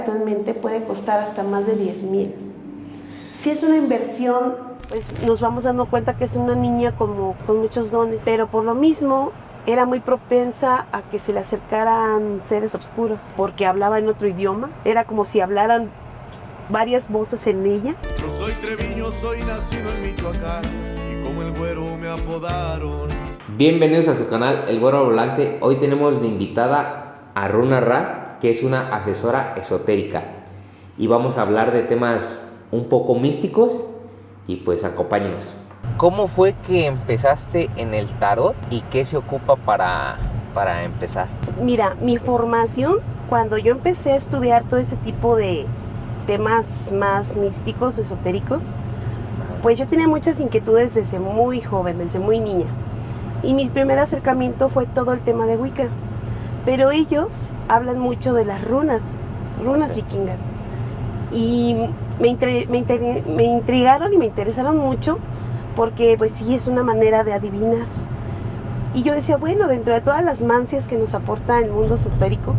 Actualmente puede costar hasta más de 10,000. Si es una inversión, pues nos vamos dando cuenta que es una niña con muchos dones, pero por lo mismo era muy propensa a que se le acercaran seres oscuros, porque hablaba en otro idioma. Era como si hablaran varias voces en ella. Yo soy Treviño, soy nacido en Michoacán, y como el güero me apodaron. Bienvenidos a su canal El Güero Volante. Hoy tenemos de invitada a Runa Ra, que es una asesora esotérica, y vamos a hablar de temas un poco místicos, y pues acompáñenos. ¿Cómo fue que empezaste en el tarot y qué se ocupa para empezar? Mira, mi formación, cuando yo empecé a estudiar todo ese tipo de temas más místicos, esotéricos, pues yo tenía muchas inquietudes desde muy joven, desde muy niña. Y mi primer acercamiento fue todo el tema de Wicca. Pero ellos hablan mucho de las runas vikingas. Y me intrigaron y me interesaron mucho porque pues sí es una manera de adivinar. Y yo decía, bueno, dentro de todas las mancias que nos aporta el mundo esotérico,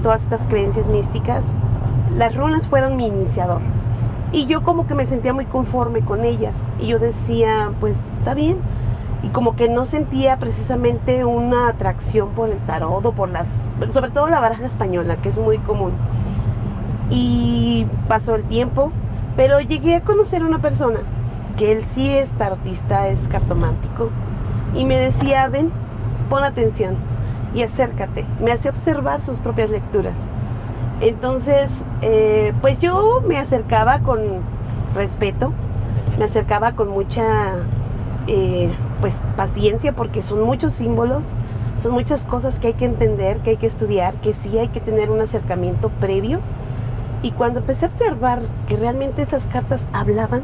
todas estas creencias místicas, las runas fueron mi iniciador. Y yo como que me sentía muy conforme con ellas. Y yo decía, pues está bien. Y como que no sentía precisamente una atracción por el tarot o sobre todo la baraja española, que es muy común. Y pasó el tiempo, pero llegué a conocer a una persona que él sí es tarotista, es cartomántico, y me decía, ven, pon atención y acércate. Me hacía observar sus propias lecturas. Entonces, pues yo me acercaba con respeto, me acercaba con mucha pues paciencia, porque son muchos símbolos, son muchas cosas que hay que entender, que hay que estudiar, que sí hay que tener un acercamiento previo. Y cuando empecé a observar que realmente esas cartas hablaban,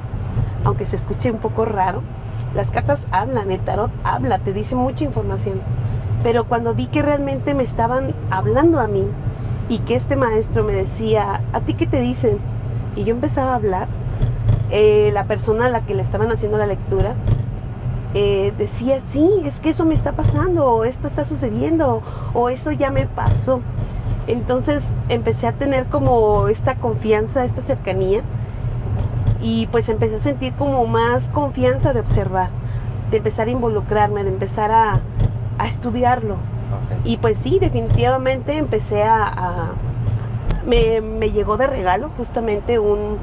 aunque se escuche un poco raro, las cartas hablan, el tarot habla, te dice mucha información. Pero cuando vi que realmente me estaban hablando a mí y que este maestro me decía, ¿a ti qué te dicen? Y yo empezaba a hablar, la persona a la que le estaban haciendo la lectura decía, sí, es que eso me está pasando, o esto está sucediendo, o eso ya me pasó. Entonces empecé a tener como esta confianza, esta cercanía, y pues empecé a sentir como más confianza de observar, de empezar a involucrarme, de empezar a estudiarlo. Okay. Y pues sí, definitivamente empecé me llegó de regalo justamente un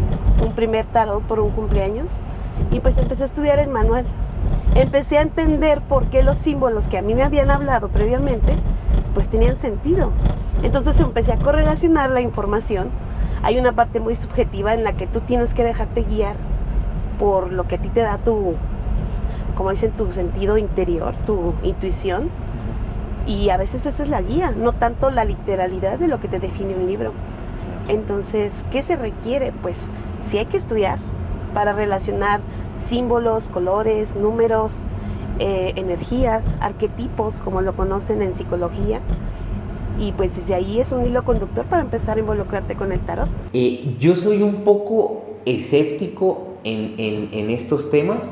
primer tarot por un cumpleaños, y pues empecé a estudiar el manual. Empecé a entender por qué los símbolos que a mí me habían hablado previamente pues tenían sentido. Entonces empecé a correlacionar la información. Hay una parte muy subjetiva en la que tú tienes que dejarte guiar por lo que a ti te da como dicen, tu sentido interior, tu intuición. Y a veces esa es la guía, no tanto la literalidad de lo que te define un libro. Entonces, ¿qué se requiere? Pues sí hay que estudiar para relacionar símbolos, colores, números, energías, arquetipos, como lo conocen en psicología. Y pues desde ahí es un hilo conductor para empezar a involucrarte con el tarot. Yo soy un poco escéptico en estos temas,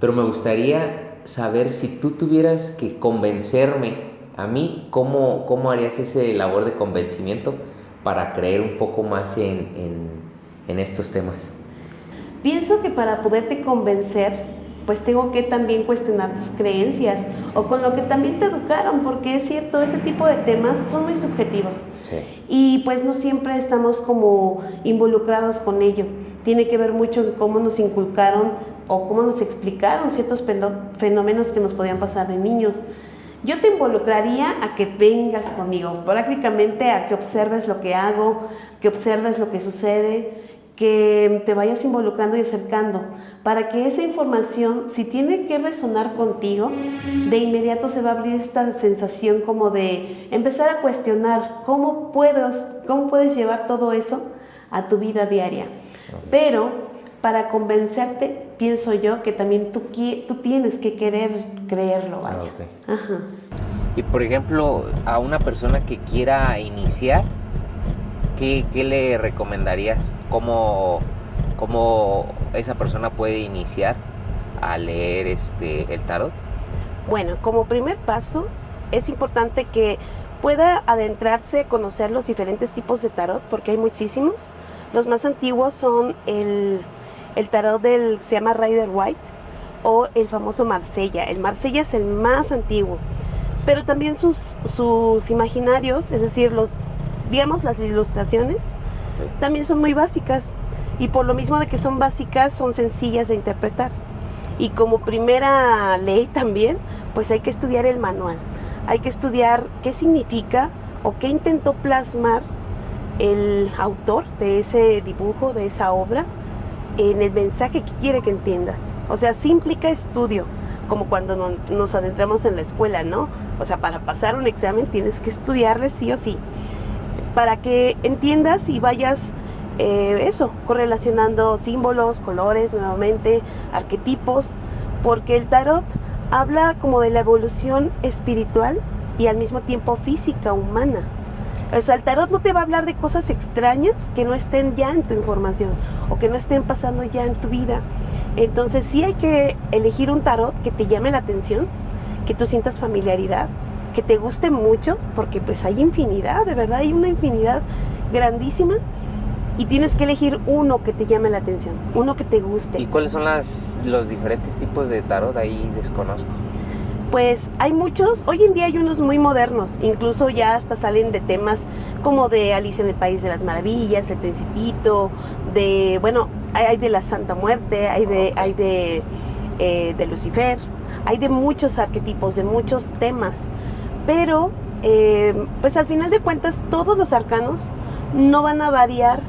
pero me gustaría saber si tú tuvieras que convencerme a mí, ¿cómo harías ese labor de convencimiento para creer un poco más en estos temas? Pienso que para poderte convencer, pues tengo que también cuestionar tus creencias o con lo que también te educaron, porque es cierto, ese tipo de temas son muy subjetivos. Sí. Y pues no siempre estamos como involucrados con ello. Tiene que ver mucho en cómo nos inculcaron o cómo nos explicaron ciertos fenómenos que nos podían pasar de niños. Yo te involucraría a que vengas conmigo, prácticamente a que observes lo que hago, que observes lo que sucede, que te vayas involucrando y acercando, para que esa información, si tiene que resonar contigo, de inmediato se va a abrir esta sensación como de empezar a cuestionar cómo puedes llevar todo eso a tu vida diaria. Okay. Pero para convencerte, pienso yo que también tú tienes que querer creerlo, vaya. Okay. Ajá. Y por ejemplo, a una persona que quiera iniciar, ¿qué le recomendarías? ¿Cómo esa persona puede iniciar a leer el tarot? Bueno, como primer paso, es importante que pueda adentrarse a conocer los diferentes tipos de tarot, porque hay muchísimos. Los más antiguos son el tarot se llama Rider White o el famoso Marsella. El Marsella es el más antiguo, pero también sus imaginarios, es decir, digamos las ilustraciones, también son muy básicas, y por lo mismo de que son básicas, son sencillas de interpretar. Y como primera ley también, pues hay que estudiar el manual, hay que estudiar qué significa o qué intentó plasmar el autor de ese dibujo, de esa obra, en el mensaje que quiere que entiendas. O sea, sí implica estudio, como cuando nos adentramos en la escuela, ¿no? O sea, para pasar un examen tienes que estudiarle sí o sí, para que entiendas y vayas correlacionando símbolos, colores, nuevamente, arquetipos, porque el tarot habla como de la evolución espiritual y al mismo tiempo física, humana. O sea, el tarot no te va a hablar de cosas extrañas que no estén ya en tu información o que no estén pasando ya en tu vida. Entonces sí hay que elegir un tarot que te llame la atención, que tú sientas familiaridad, que te guste mucho, porque pues hay infinidad, de verdad hay una infinidad grandísima, y tienes que elegir uno que te llame la atención, uno que te guste. ¿Y cuáles son los diferentes tipos de tarot? Ahí desconozco. Pues hay muchos, hoy en día hay unos muy modernos, incluso ya hasta salen de temas como de Alicia en el País de las Maravillas, El Principito, hay de la Santa Muerte, hay de Lucifer, hay de muchos arquetipos, de muchos temas, pero pues al final de cuentas todos los arcanos no van a variar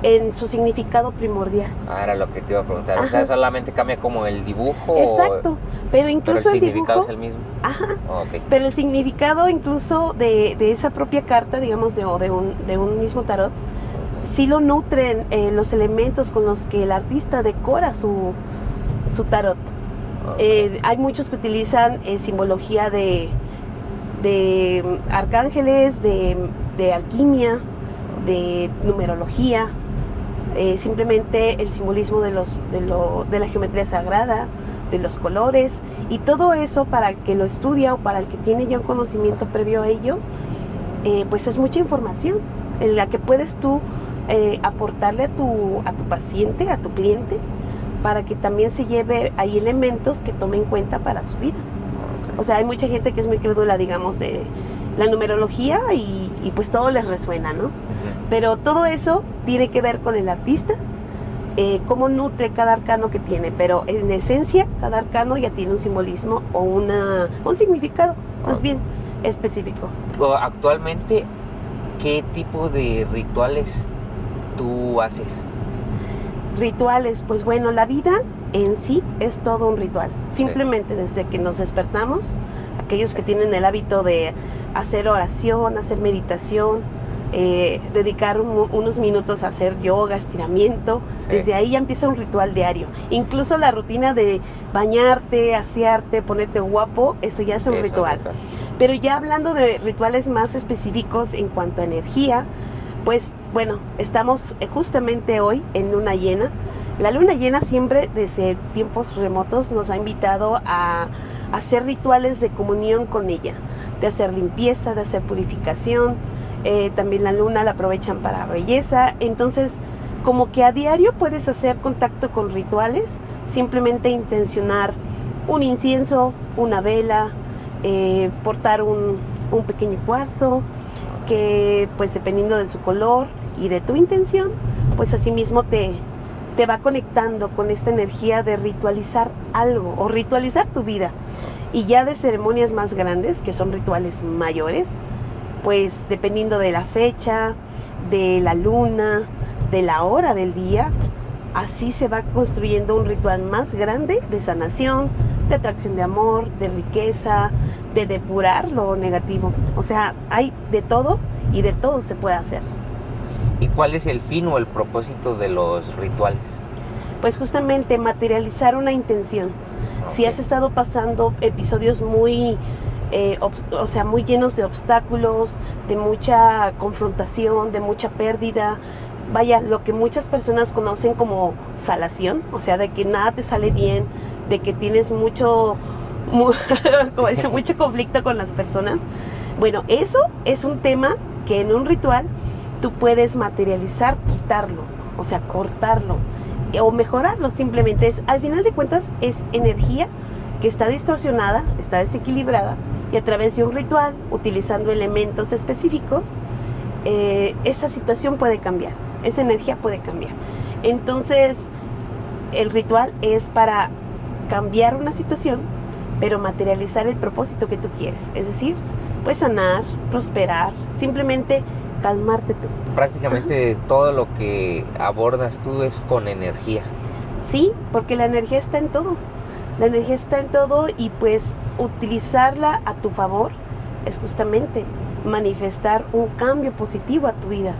en su significado primordial. Era lo que te iba a preguntar. Ajá. O sea, solamente cambia como el dibujo. Exacto, pero incluso el significado dibujo, es el mismo. Ajá. Okay. Pero el significado incluso de esa propia carta, digamos, de un mismo tarot, sí lo nutren los elementos con los que el artista decora su tarot. Okay. Hay muchos que utilizan simbología de arcángeles, de alquimia, de numerología, simplemente el simbolismo de la geometría sagrada, de los colores, y todo eso para el que lo estudia o para el que tiene ya un conocimiento previo a ello, pues es mucha información en la que puedes tú aportarle a tu paciente, a tu cliente, para que también se lleve ahí elementos que tome en cuenta para su vida. O sea, hay mucha gente que es muy crédula, digamos, de la numerología y pues todo les resuena, ¿no? Pero todo eso tiene que ver con el artista, cómo nutre cada arcano que tiene, pero en esencia cada arcano ya tiene un simbolismo o un significado más bien específico. Actualmente, ¿qué tipo de rituales tú haces? Rituales, pues bueno, la vida en sí es todo un ritual. Simplemente desde que nos despertamos, aquellos que tienen el hábito de hacer oración, hacer meditación, dedicar unos minutos a hacer yoga, estiramiento, desde ahí ya empieza un ritual diario. Incluso la rutina de bañarte, asearte, ponerte guapo, eso ya es un ritual. Pero ya hablando de rituales más específicos en cuanto a energía, pues bueno, estamos justamente hoy en luna llena. La luna llena siempre desde tiempos remotos nos ha invitado a hacer rituales de comunión con ella, de hacer limpieza, de hacer purificación. También la luna la aprovechan para belleza. Entonces, como que a diario puedes hacer contacto con rituales, simplemente intencionar un incienso, una vela, portar un pequeño cuarzo, que pues dependiendo de su color y de tu intención, pues así mismo te va conectando con esta energía de ritualizar algo o ritualizar tu vida. Y ya de ceremonias más grandes, que son rituales mayores, pues dependiendo de la fecha, de la luna, de la hora del día, así se va construyendo un ritual más grande de sanación, de atracción de amor, de riqueza, de depurar lo negativo. O sea, hay de todo y de todo se puede hacer. ¿Y cuál es el fin o el propósito de los rituales? Pues justamente materializar una intención. Okay. Si has estado pasando episodios muy llenos de obstáculos, de mucha confrontación, de mucha pérdida, vaya, lo que muchas personas conocen como salación, o sea, de que nada te sale bien, de que tienes mucho conflicto con las personas, Bueno, eso es un tema que en un ritual tú puedes materializar, quitarlo, o sea, cortarlo o mejorarlo. Simplemente al final de cuentas es energía que está distorsionada, está desequilibrada, y a través de un ritual, utilizando elementos específicos, esa situación puede cambiar, esa energía puede cambiar. Entonces, el ritual es para cambiar una situación, pero materializar el propósito que tú quieres. Es decir, pues sanar, prosperar, simplemente calmarte tú. Prácticamente todo lo que abordas tú es con energía. Sí, porque la energía está en todo. La energía está en todo, y pues utilizarla a tu favor es justamente manifestar un cambio positivo a tu vida.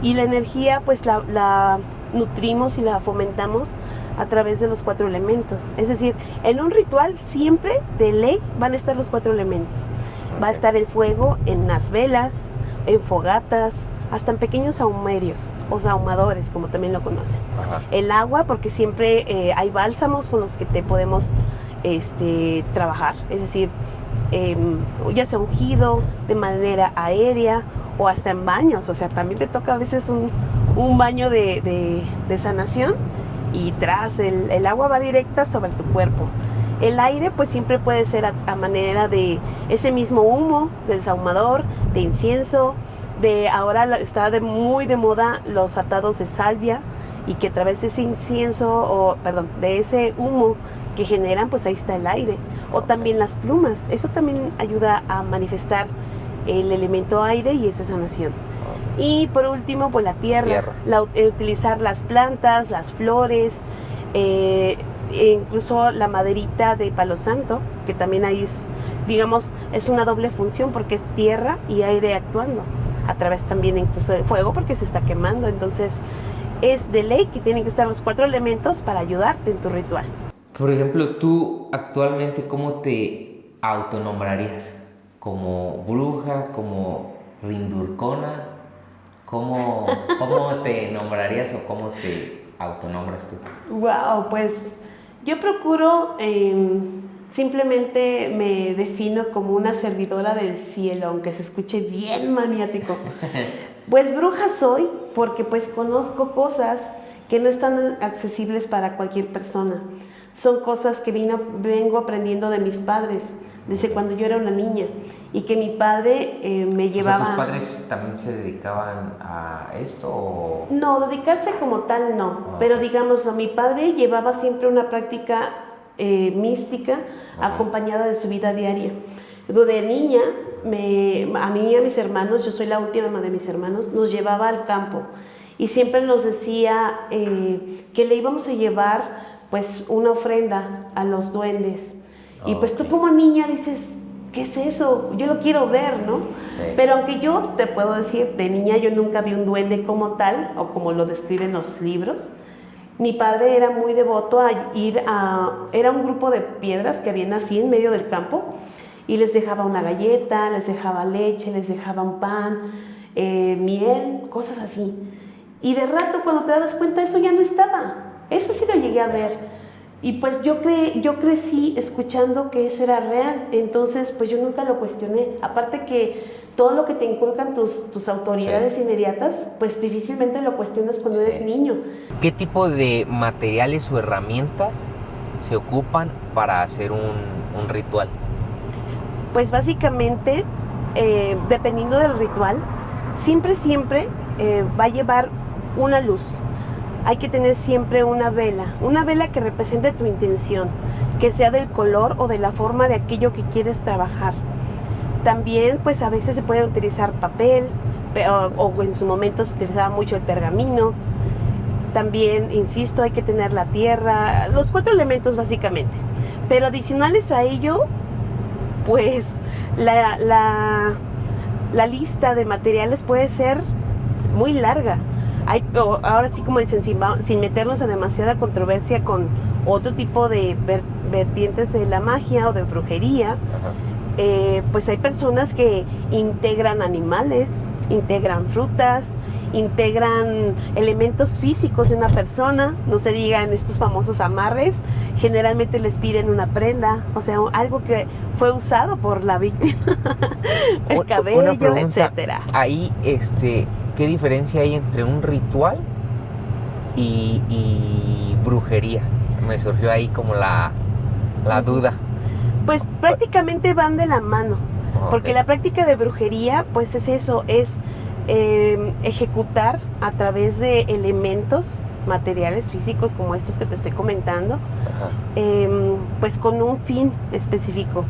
Y la energía pues la nutrimos y la fomentamos a través de los 4 elementos. Es decir, en un ritual siempre de ley van a estar los 4 elementos. Va a estar el fuego en las velas, en fogatas, hasta en pequeños sahumerios o sahumadores, como también lo conocen. Ajá. El agua, porque siempre hay bálsamos con los que te podemos trabajar. Es decir, ya sea ungido de manera aérea o hasta en baños. O sea, también te toca a veces un baño de sanación, y el agua va directa sobre tu cuerpo. El aire pues siempre puede ser a manera de ese mismo humo del sahumador, de incienso, ahora está muy de moda los atados de salvia, y que a través de ese incienso, de ese humo que generan, pues ahí está el aire. O también las plumas, eso también ayuda a manifestar el elemento aire y esa sanación. Y por último, pues la tierra. Utilizar las plantas, las flores, incluso la maderita de palo santo, que también ahí es una doble función, porque es tierra y aire actuando, a través también incluso del fuego, porque se está quemando. Entonces es de ley que tienen que estar los 4 elementos para ayudarte en tu ritual. Por ejemplo, tú actualmente, ¿cómo te autonombrarías? ¿Como bruja? ¿Como rindurcona? ¿Cómo te nombrarías o cómo te autonombras tú? Wow, pues yo procuro, simplemente me defino como una servidora del cielo, aunque se escuche bien maniático. Pues bruja soy porque pues conozco cosas que no están accesibles para cualquier persona. Son cosas que vengo aprendiendo de mis padres desde cuando yo era una niña, y que mi padre me llevaba... O sea, ¿tus padres también se dedicaban a esto o...? No, dedicarse como tal no, pero digámoslo, mi padre llevaba siempre una práctica mística acompañada de su vida diaria. De niña, a mí y a mis hermanos, yo soy la última de mis hermanos, nos llevaba al campo, y siempre nos decía que le íbamos a llevar pues una ofrenda a los duendes. Y pues tú como niña dices, ¿qué es eso? Yo lo quiero ver, ¿no? Sí. Pero aunque yo te puedo decir, de niña yo nunca vi un duende como tal, o como lo describen los libros. Mi padre era muy devoto a era un grupo de piedras que habían así en medio del campo, y les dejaba una galleta, les dejaba leche, les dejaba un pan, miel, cosas así. Y de rato, cuando te dabas cuenta, eso ya no estaba. Eso sí lo llegué a ver. Y pues yo crecí escuchando que eso era real. Entonces pues yo nunca lo cuestioné. Aparte que todo lo que te inculcan tus autoridades inmediatas, pues difícilmente lo cuestionas cuando eres niño. ¿Qué tipo de materiales o herramientas se ocupan para hacer un ritual? Pues básicamente, dependiendo del ritual, siempre va a llevar una luz. Hay que tener siempre una vela que represente tu intención, que sea del color o de la forma de aquello que quieres trabajar. También pues a veces se puede utilizar papel, o en su momento se utilizaba mucho el pergamino. También, insisto, hay que tener la tierra, los 4 elementos básicamente. Pero adicionales a ello, pues la lista de materiales puede ser muy larga. Ahora sí, como dicen, sin meternos a demasiada controversia con otro tipo de vertientes de la magia o de brujería, pues hay personas que integran animales, integran frutas, integran elementos físicos de una persona, no se digan estos famosos amarres, generalmente les piden una prenda, o sea, algo que fue usado por la víctima, el cabello, etcétera. Ahí, ¿qué diferencia hay entre un ritual y brujería? Me surgió ahí como la duda. Pues prácticamente van de la mano, porque la práctica de brujería, pues es eso, es ejecutar a través de elementos materiales físicos como estos que te estoy comentando, pues con un fin específico.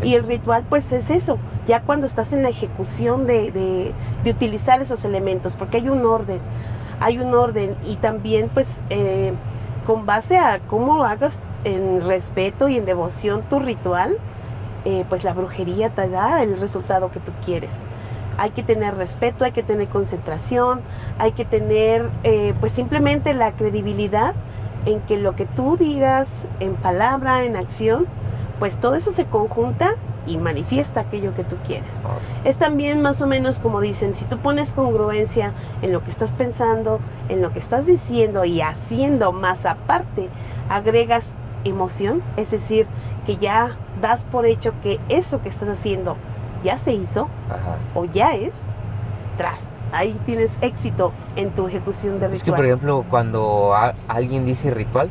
Y el ritual pues es eso, ya cuando estás en la ejecución de utilizar esos elementos, porque hay un orden y también pues con base a cómo hagas en respeto y en devoción tu ritual, pues la brujería te da el resultado que tú quieres. Hay que tener respeto, hay que tener concentración, hay que tener pues simplemente la credibilidad en que lo que tú digas en palabra, en acción, pues todo eso se conjunta y manifiesta aquello que tú quieres. Es también más o menos como dicen, si tú pones congruencia en lo que estás pensando, en lo que estás diciendo y haciendo, más aparte agregas emoción, es decir, que ya das por hecho que eso que estás haciendo ya se hizo o ya es, ahí tienes éxito en tu ejecución de ritual. Es que, por ejemplo, cuando alguien dice ritual,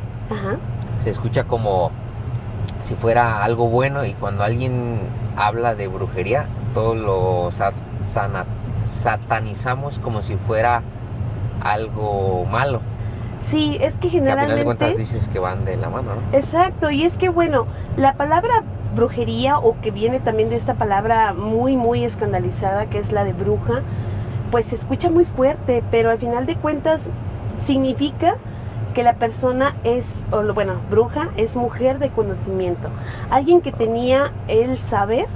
se escucha como si fuera algo bueno, y cuando alguien habla de brujería, todo lo satanizamos como si fuera algo malo. Sí, es que generalmente... Que a final de cuentas dices que van de la mano, ¿no? Exacto, y es que bueno, la palabra brujería, o que viene también de esta palabra muy, muy escandalizada, que es la de bruja, pues se escucha muy fuerte, pero al final de cuentas significa que la persona bruja es mujer de conocimiento, alguien que tenía el saber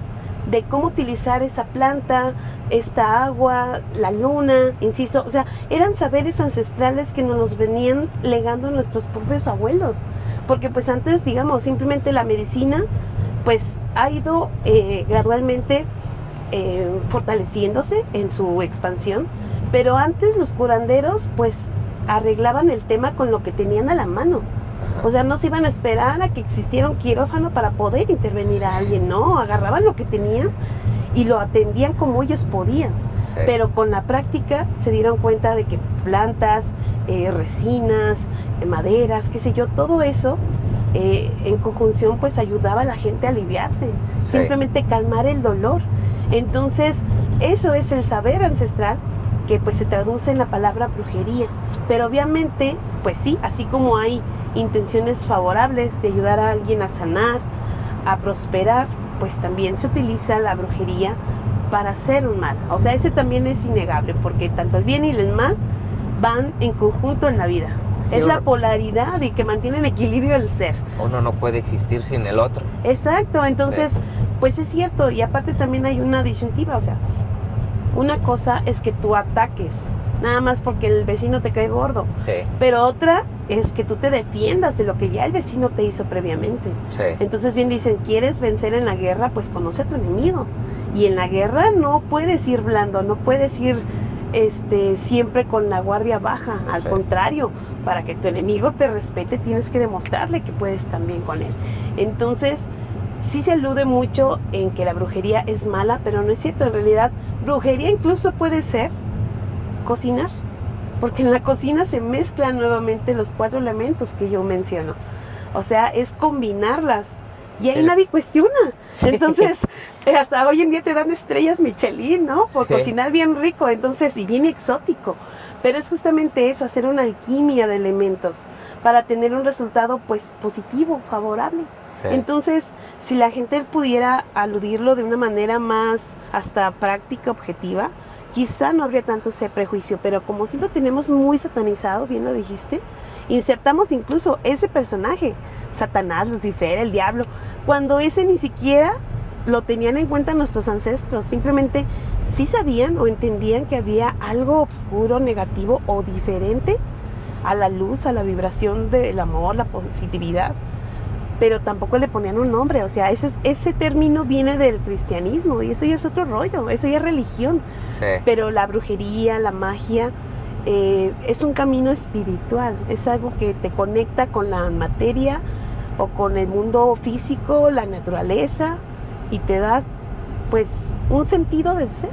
de cómo utilizar esa planta, esta agua, la luna, insisto, o sea, eran saberes ancestrales que nos los venían legando nuestros propios abuelos, porque pues antes, digamos, simplemente la medicina pues ha ido gradualmente fortaleciéndose en su expansión, pero antes los curanderos pues arreglaban el tema con lo que tenían a la mano. O sea, no se iban a esperar a que existiera un quirófano para poder intervenir a alguien, no, agarraban lo que tenían y lo atendían como ellos podían. Pero con la práctica se dieron cuenta de que plantas, resinas, maderas, qué sé yo, todo eso en conjunción pues ayudaba a la gente a aliviarse, simplemente calmar el dolor. Entonces eso es el saber ancestral que pues se traduce en la palabra brujería. Pero obviamente pues sí, así como hay intenciones favorables de ayudar a alguien a sanar, a prosperar, pues también se utiliza la brujería para hacer un mal. O sea, ese también es innegable, porque tanto el bien y el mal van en conjunto en la vida. Sí, es la polaridad y que mantiene en equilibrio el ser. Uno no puede existir sin el otro. Exacto, entonces, pues es cierto. Y aparte también hay una disyuntiva, o sea, una cosa es que tú ataques, nada más porque el vecino te cae gordo. Pero otra es que tú te defiendas de lo que ya el vecino te hizo previamente. Entonces bien dicen, ¿quieres vencer en la guerra? Pues conoce a tu enemigo. Y en la guerra no puedes ir blando, no puedes ir siempre con la guardia baja. Al contrario, para que tu enemigo te respete, tienes que demostrarle que puedes también con él. Entonces, sí se alude mucho en que la brujería es mala, pero no es cierto. En realidad, brujería incluso puede ser cocinar, porque en la cocina se mezclan nuevamente los 4 elementos que yo menciono. O sea, es combinarlas. Y ahí nadie cuestiona. Entonces, hasta hoy en día te dan estrellas Michelin, ¿no? Por cocinar bien rico, entonces, y bien exótico. Pero es justamente eso, hacer una alquimia de elementos para tener un resultado, pues, positivo, favorable. Entonces, si la gente pudiera aludirlo de una manera más hasta práctica, objetiva, quizá no habría tanto ese prejuicio. Pero como si lo tenemos muy satanizado, bien lo dijiste, insertamos incluso ese personaje, Satanás, Lucifer, el diablo, cuando ese ni siquiera lo tenían en cuenta nuestros ancestros. Simplemente sí sabían o entendían que había algo oscuro, negativo o diferente a la luz, a la vibración del amor, la positividad. pero tampoco le ponían un nombre. O sea, ese término viene del cristianismo y eso ya es otro rollo, eso ya es religión. Sí. Pero la brujería, la magia, es un camino espiritual, es algo que te conecta con la materia o con el mundo físico, la naturaleza, y te das pues un sentido del ser.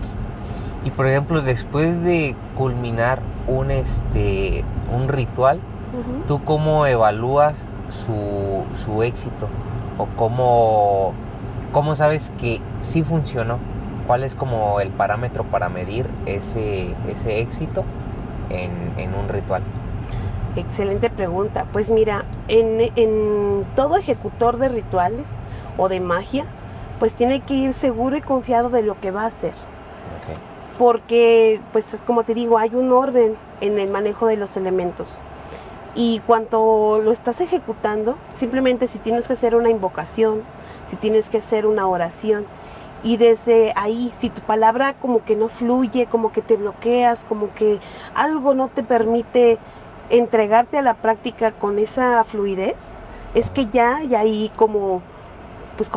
Y por ejemplo, después de culminar un ritual, Uh-huh. ¿tú cómo evalúas su éxito? ¿O cómo sabes que sí funcionó? ¿Cuál es como el parámetro para medir ese éxito en un ritual? Excelente pregunta. Pues mira, en todo ejecutor de rituales o de magia, pues tiene que ir seguro y confiado de lo que va a hacer. Okay. Porque, pues como te digo, hay un orden en el manejo de los elementos. Y cuando lo estás ejecutando, simplemente si tienes que hacer una invocación, si tienes que hacer una oración, y desde ahí, si tu palabra como que no fluye, como que te bloqueas, como que algo no te permite entregarte a la práctica con esa fluidez, es que ya hay ahí como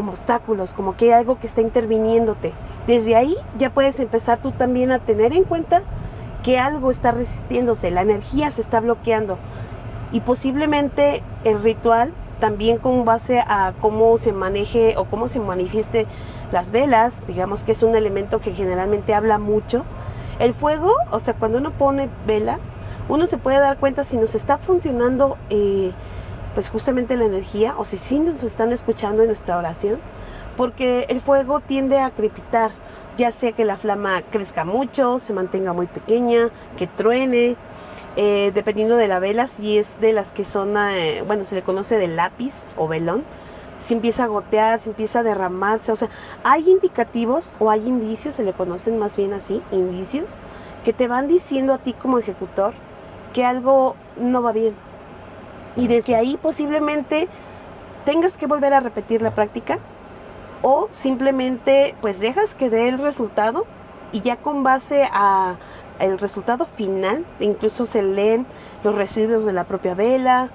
obstáculos, como que hay algo que está interviniéndote. Desde ahí ya puedes empezar tú también a tener en cuenta que algo está resistiéndose, la energía se está bloqueando. Y posiblemente el ritual también con base a cómo se maneje o cómo se manifieste las velas, digamos que es un elemento que generalmente habla mucho. El fuego, o sea, cuando uno pone velas, uno se puede dar cuenta si nos está funcionando pues justamente la energía, o si sí nos están escuchando en nuestra oración, porque el fuego tiende a crepitar, ya sea que la flama crezca mucho, se mantenga muy pequeña, que truene. Dependiendo de la vela, si es de las que son, se le conoce de lápiz o velón, si empieza a gotear, si empieza a derramarse, o sea, hay indicativos o hay indicios, se le conocen más bien así, indicios, que te van diciendo a ti como ejecutor que algo no va bien. Y desde ahí posiblemente tengas que volver a repetir la práctica o simplemente pues dejas que dé el resultado y ya con base a el resultado final, incluso se leen los residuos de la propia vela,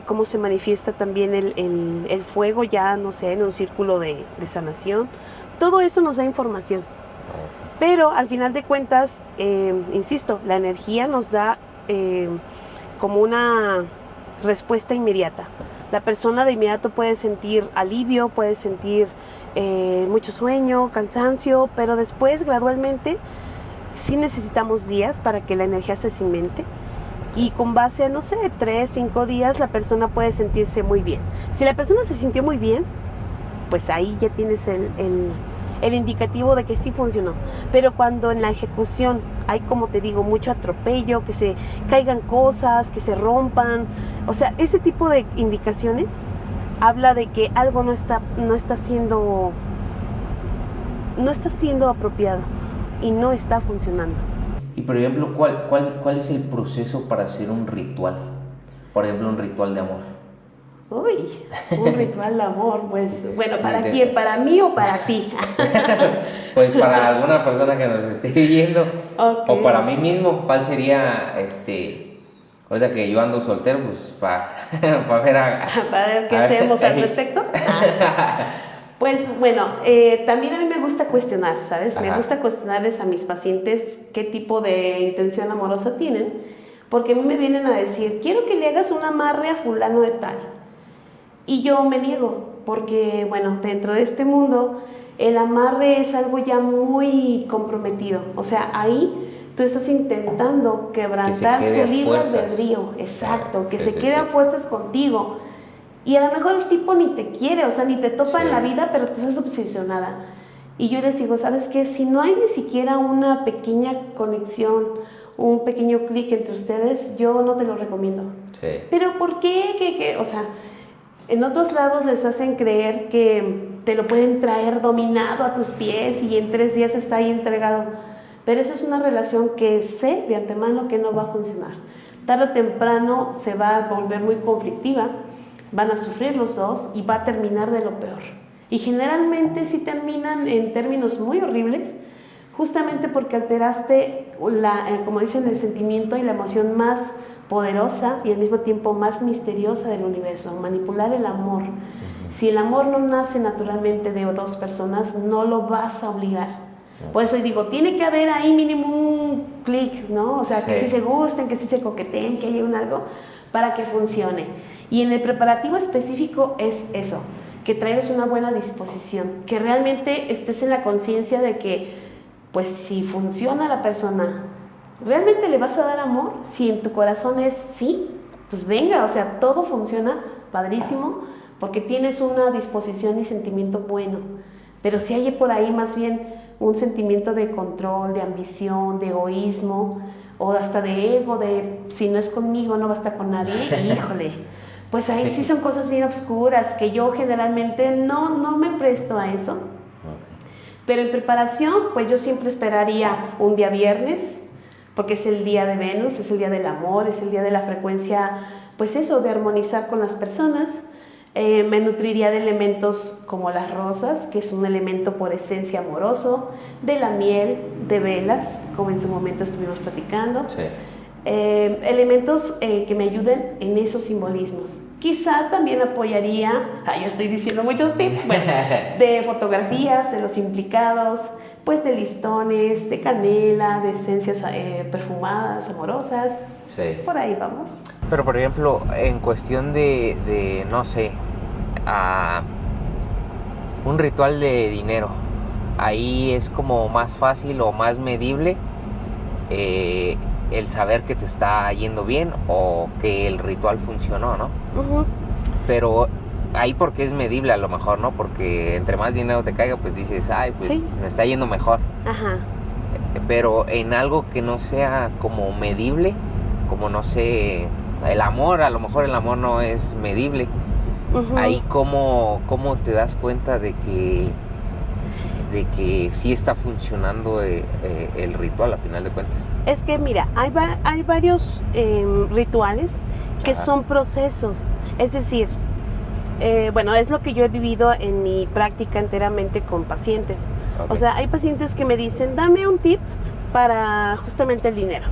cómo se manifiesta también el fuego ya, no sé, en un círculo de sanación. Todo eso nos da información. Pero al final de cuentas, insisto, la energía nos da como una respuesta inmediata. La persona de inmediato puede sentir alivio, puede sentir mucho sueño, cansancio, pero después gradualmente sí necesitamos días para que la energía se cimente y con base a, no sé, 3, 5 días la persona puede sentirse muy bien. Si la persona se sintió muy bien, pues ahí ya tienes el indicativo de que sí funcionó. Pero cuando en la ejecución hay, como te digo, mucho atropello, que se caigan cosas, que se rompan, o sea, ese tipo de indicaciones habla de que algo no está siendo apropiado y no está funcionando. Y por ejemplo, ¿cuál es el proceso para hacer un ritual? Por ejemplo, un ritual de amor. Uy, un ritual de amor, pues, bueno, ¿para quién? ¿Para mí o para ti? Pues para alguna persona que nos esté viendo, Okay. O para mí mismo, ¿cuál sería, ahorita que yo ando soltero, pues para ver para ver qué hacemos al respecto? Pues bueno, también a mí me gusta cuestionar, ¿sabes? Ajá. Me gusta cuestionarles a mis pacientes qué tipo de intención amorosa tienen, porque a mí me vienen a decir, quiero que le hagas un amarre a fulano de tal. Y yo me niego, porque bueno, dentro de este mundo, el amarre es algo ya muy comprometido. O sea, ahí tú estás intentando quebrantar su libre albedrío. Exacto, que se quede a fuerzas contigo. Y a lo mejor el tipo ni te quiere, o sea, ni te topa en la vida, pero tú estás obsesionada. Y yo les digo, ¿sabes qué? Si no hay ni siquiera una pequeña conexión, un pequeño clic entre ustedes, yo no te lo recomiendo. Sí. ¿Pero por qué? ¿Qué? O sea, en otros lados les hacen creer que te lo pueden traer dominado a tus pies y en 3 días está ahí entregado. Pero esa es una relación que sé de antemano que no va a funcionar. Tarde o temprano se va a volver muy conflictiva, van a sufrir los dos y va a terminar de lo peor. Y generalmente sí terminan en términos muy horribles, justamente porque alteraste, como dicen, el sentimiento y la emoción más poderosa y al mismo tiempo más misteriosa del universo, manipular el amor. Si el amor no nace naturalmente de dos personas, no lo vas a obligar. Por eso digo, tiene que haber ahí mínimo un clic, ¿no? O sea, que sí se gusten, que sí se coqueteen, que haya un algo para que funcione. Y en el preparativo específico es eso, que traigas una buena disposición, que realmente estés en la conciencia de que, pues si funciona la persona, ¿realmente le vas a dar amor? Si en tu corazón es sí, pues venga, o sea, todo funciona padrísimo, porque tienes una disposición y sentimiento bueno. Pero si hay por ahí más bien un sentimiento de control, de ambición, de egoísmo, o hasta de ego, de si no es conmigo no va a estar con nadie, híjole, pues ahí sí son cosas bien oscuras, que yo generalmente no me presto a eso. Pero en preparación, pues yo siempre esperaría un día viernes, porque es el día de Venus, es el día del amor, es el día de la frecuencia, pues eso, de armonizar con las personas. Me nutriría de elementos como las rosas, que es un elemento por esencia amoroso, de la miel, de velas, como en su momento estuvimos platicando. Sí. Elementos que me ayuden en esos simbolismos. Quizá también apoyaría, yo estoy diciendo muchos tips, bueno, de fotografías, de los implicados, pues de listones, de canela, de esencias perfumadas, amorosas. Sí. Por ahí vamos. Pero por ejemplo, en cuestión de no sé, un ritual de dinero, ahí es como más fácil o más medible el saber que te está yendo bien o que el ritual funcionó, ¿no? Uh-huh. Pero ahí porque es medible a lo mejor, ¿no? Porque entre más dinero te caiga, pues dices, ay, pues sí, me está yendo mejor. Ajá. Pero en algo que no sea como medible, como no sé, el amor, a lo mejor el amor no es medible. Uh-huh. Ahí cómo te das cuenta de que sí está funcionando el ritual a final de cuentas. Es que mira, hay varios rituales que Ajá. son procesos, es decir, bueno, es lo que yo he vivido en mi práctica enteramente con pacientes. Okay. O sea, hay pacientes que me dicen, dame un tip para justamente el dinero.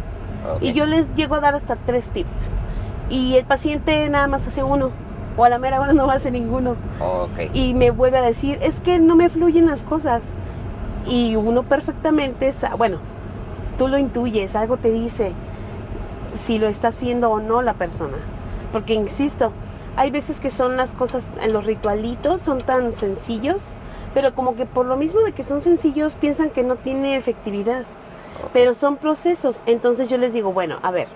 Okay. Y yo les llego a dar hasta 3 tips. Y el paciente nada más hace uno. O a la mera hora no hace ninguno. Okay. Y me vuelve a decir, es que no me fluyen las cosas. Y uno perfectamente, bueno, tú lo intuyes, algo te dice si lo está haciendo o no la persona. Porque insisto, hay veces que son las cosas, en los ritualitos son tan sencillos, pero como que por lo mismo de que son sencillos piensan que no tiene efectividad. Okay. Pero son procesos. Entonces yo les digo, bueno, a ver,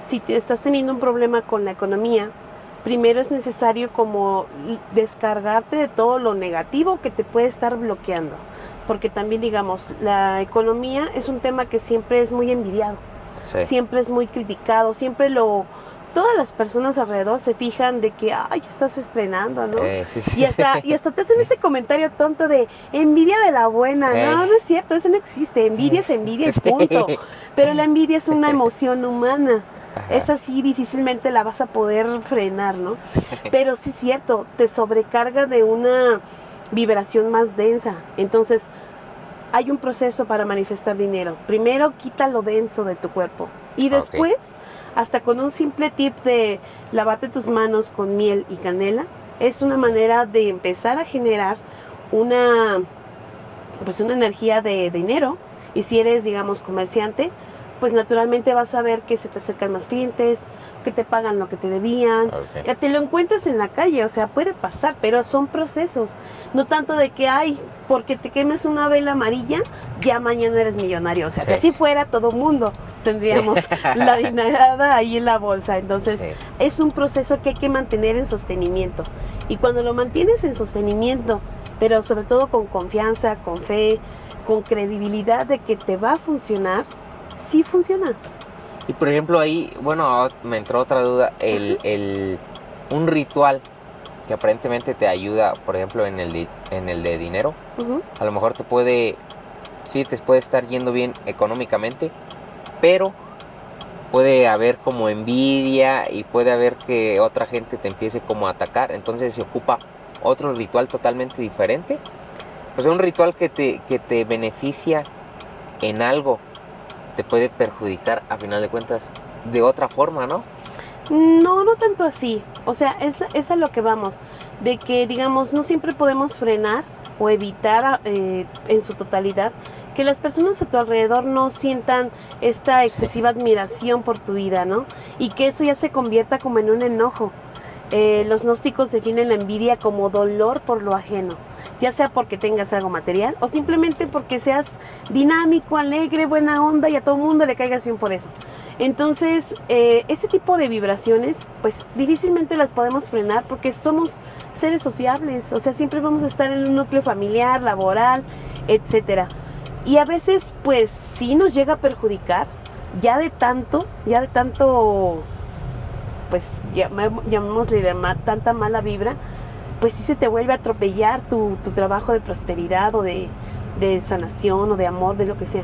si te estás teniendo un problema con la economía, primero es necesario como descargarte de todo lo negativo que te puede estar bloqueando. Porque también, digamos, la economía es un tema que siempre es muy envidiado. Sí. Siempre es muy criticado. Todas las personas alrededor se fijan de que, ay, estás estrenando, ¿no? Sí, y hasta te hacen este comentario tonto de envidia de la buena. No es cierto, eso no existe. Envidia es punto. Pero la envidia es una emoción humana. Ajá. Es así, difícilmente la vas a poder frenar, ¿no? Sí. Pero sí es cierto, te sobrecarga de una vibración más densa. Entonces, hay un proceso para manifestar dinero. Primero, quita lo denso de tu cuerpo. Y después, hasta con un simple tip de lavarte tus manos con miel y canela, es una manera de empezar a generar una energía de dinero. Y si eres, digamos, comerciante, pues naturalmente vas a ver que se te acercan más clientes, que te pagan lo que te debían, que te lo encuentras en la calle, o sea, puede pasar, pero son procesos. No tanto de que, porque te quemes una vela amarilla, ya mañana eres millonario. O sea, si así fuera, todo mundo tendríamos la dinerada ahí en la bolsa. Entonces, es un proceso que hay que mantener en sostenimiento. Y cuando lo mantienes en sostenimiento, pero sobre todo con confianza, con fe, con credibilidad de que te va a funcionar, sí funciona. Y por ejemplo ahí, bueno, me entró otra duda, un ritual que aparentemente te ayuda, por ejemplo en el de dinero, uh-huh. A lo mejor te puede estar yendo bien económicamente, pero puede haber como envidia y puede haber que otra gente te empiece como a atacar, entonces se ocupa otro ritual totalmente diferente, o sea, un ritual que te beneficia en algo, te puede perjudicar a final de cuentas de otra forma, ¿no? No, no tanto así. O sea, es a lo que vamos. De que, digamos, no siempre podemos frenar o evitar en su totalidad que las personas a tu alrededor no sientan esta Sí. excesiva admiración por tu vida, ¿no? Y que eso ya se convierta como en un enojo. Los gnósticos definen la envidia como dolor por lo ajeno, ya sea porque tengas algo material o simplemente porque seas dinámico, alegre, buena onda y a todo mundo le caigas bien por eso. Entonces, ese tipo de vibraciones, pues difícilmente las podemos frenar porque somos seres sociables, o sea, siempre vamos a estar en un núcleo familiar, laboral, etcétera. Y a veces, pues sí nos llega a perjudicar, ya de tanto pues llamémosle tanta mala vibra, pues sí se te vuelve a atropellar tu trabajo de prosperidad o de sanación o de amor, de lo que sea.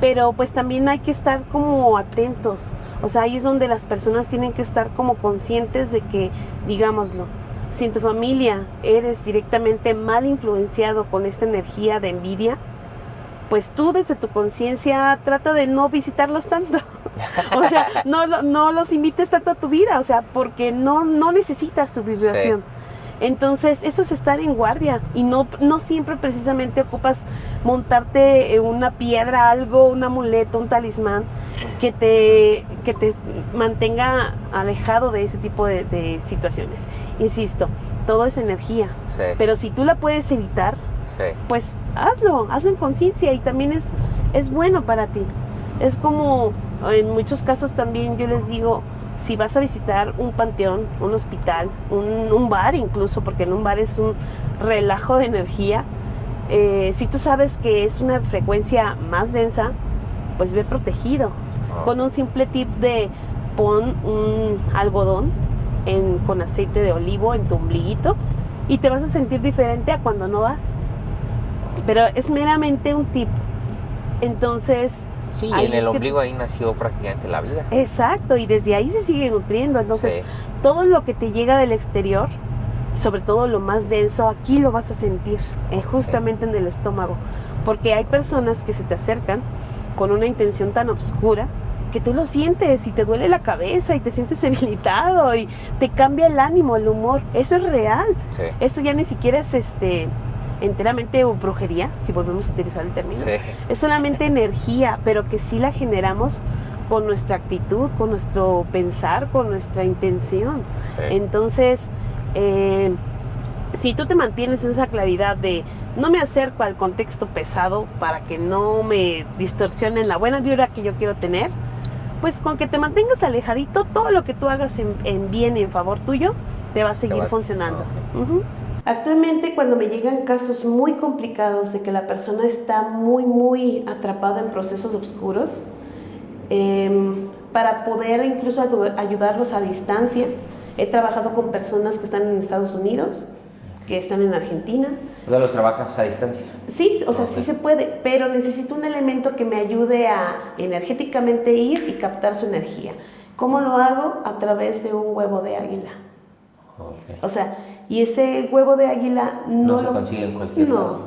Pero pues también hay que estar como atentos, o sea, ahí es donde las personas tienen que estar como conscientes de que, digámoslo, si en tu familia eres directamente mal influenciado con esta energía de envidia, pues tú desde tu conciencia trata de no visitarlos tanto. O sea, no los invites tanto a tu vida, o sea, porque no necesitas su vibración. Sí. Entonces, eso es estar en guardia y no siempre precisamente ocupas montarte una piedra, algo, un amuleto, un talismán que te mantenga alejado de ese tipo de situaciones. Insisto, todo es energía, sí. Pero si tú la puedes evitar, sí, pues hazlo en conciencia y también es bueno para ti. Es como en muchos casos también yo les digo, si vas a visitar un panteón, un hospital, un bar incluso, porque en un bar es un relajo de energía, si tú sabes que es una frecuencia más densa, pues ve protegido. Con un simple tip de pon un algodón con aceite de olivo en tu ombliguito y te vas a sentir diferente a cuando no vas. Pero es meramente un tip. Entonces... Sí, en el ombligo ahí nació prácticamente la vida. Exacto, y desde ahí se sigue nutriendo. Entonces, sí, todo lo que te llega del exterior, sobre todo lo más denso, aquí lo vas a sentir, justamente en el estómago. Porque hay personas que se te acercan con una intención tan oscura que tú lo sientes y te duele la cabeza y te sientes debilitado y te cambia el ánimo, el humor. Eso es real. Sí. Eso ya ni siquiera es enteramente brujería, si volvemos a utilizar el término. Sí. Es solamente energía, pero que sí la generamos con nuestra actitud, con nuestro pensar, con nuestra intención. Sí. Entonces, si tú te mantienes en esa claridad de no me acerco al contexto pesado para que no me distorsionen la buena vibra que yo quiero tener, pues con que te mantengas alejadito, todo lo que tú hagas en bien y en favor tuyo, te va a seguir funcionando. Okay. Actualmente, cuando me llegan casos muy complicados de que la persona está muy atrapada en procesos oscuros, para poder incluso ayudarlos a distancia, he trabajado con personas que están en Estados Unidos, que están en Argentina. O sea, ¿los trabajas a distancia? Sí, o sea, sí se puede, pero necesito un elemento que me ayude a energéticamente ir y captar su energía. ¿Cómo lo hago? A través de un huevo de águila. Okay. O sea, y ese huevo de águila no se consigue en cualquier lado.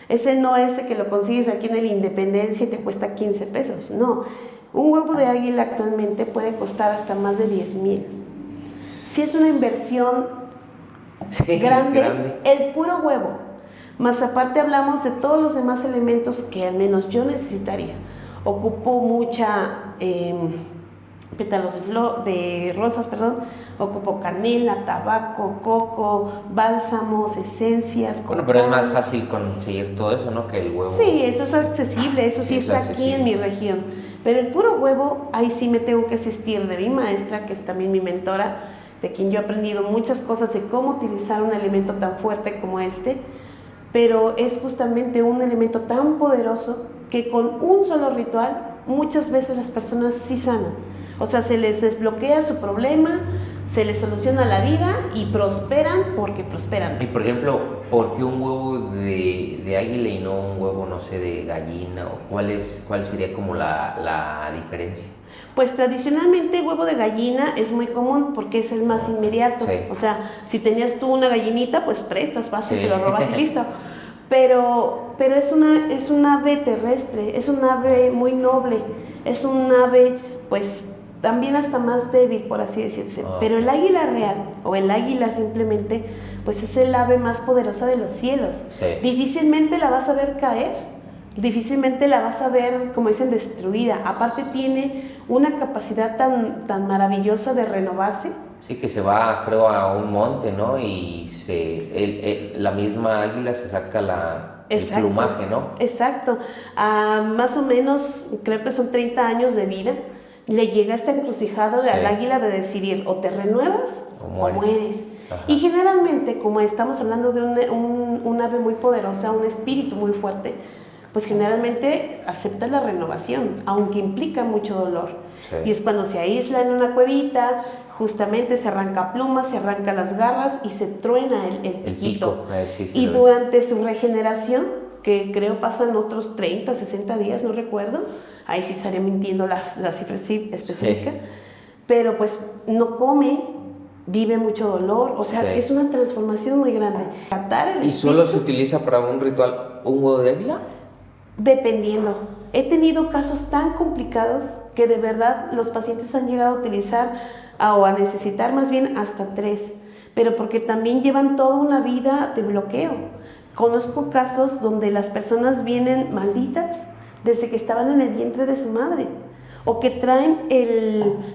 Ese no es el que lo consigues aquí en el Independencia y te cuesta 15 pesos. No, un huevo de águila actualmente puede costar hasta más de 10,000. Si es una inversión grande, el puro huevo. Más aparte hablamos de todos los demás elementos que al menos yo necesitaría. Ocupo mucha pétalos de rosas, ocupo canela, tabaco, coco, bálsamos, esencias. Bueno, pero es más fácil conseguir todo eso, ¿no? Que el huevo. Sí, eso es accesible, eso sí está accesible aquí en mi región. Pero el puro huevo, ahí sí me tengo que asistir de mi maestra, que es también mi mentora, de quien yo he aprendido muchas cosas de cómo utilizar un elemento tan fuerte como este, pero es justamente un elemento tan poderoso que con un solo ritual muchas veces las personas sí sanan. O sea, se les desbloquea su problema, se les soluciona la vida y prosperan porque prosperan. Y por ejemplo, ¿por qué un huevo de águila y no un huevo, no sé, de gallina? ¿O cuál sería como la diferencia? Pues tradicionalmente huevo de gallina es muy común porque es el más inmediato. Sí. O sea, si tenías tú una gallinita, pues prestas, vas y se lo robas y listo. Pero es un ave terrestre, es un ave muy noble, es un ave pues también hasta más débil, por así decirse. Pero el águila real, o el águila simplemente, pues es el ave más poderosa de los cielos. Sí. Difícilmente la vas a ver caer, difícilmente la vas a ver, como dicen, destruida. Aparte tiene una capacidad tan maravillosa de renovarse. Sí, que se va, creo, a un monte, ¿no? Y la misma águila se saca el plumaje, ¿no? Exacto. Más o menos, creo que son 30 años de vida, le llega esta encrucijada al águila de decidir, o te renuevas o mueres. Y generalmente, como estamos hablando de un ave muy poderosa, un espíritu muy fuerte, pues generalmente acepta la renovación, aunque implica mucho dolor. Sí. Y es cuando se aísla en una cuevita, justamente se arranca plumas, se arranca las garras y se truena el piquito. Sí, y durante su regeneración, que creo pasan otros 30, 60 días, no recuerdo, ahí sí estaría mintiendo la cifra específica, pero pues no come, vive mucho dolor, o sea, es una transformación muy grande. ¿Y solo se utiliza para un ritual un huevo de águila? Dependiendo. He tenido casos tan complicados que de verdad los pacientes han llegado a utilizar o a necesitar más bien hasta 3, pero porque también llevan toda una vida de bloqueo. Conozco casos donde las personas vienen malditas desde que estaban en el vientre de su madre, o que traen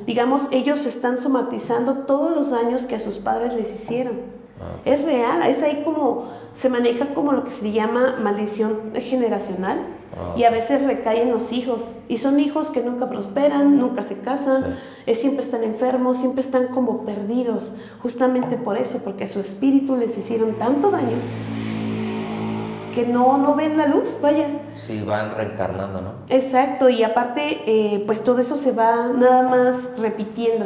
digamos, ellos están somatizando todos los daños que a sus padres les hicieron. Es real, es ahí como se maneja como lo que se llama maldición generacional, y a veces recae en los hijos, y son hijos que nunca prosperan, nunca se casan, siempre están enfermos, siempre están como perdidos, justamente por eso, porque a su espíritu les hicieron tanto daño que no ven la luz, vaya. Sí, van reencarnando, ¿no? Exacto, y aparte, pues todo eso se va nada más repitiendo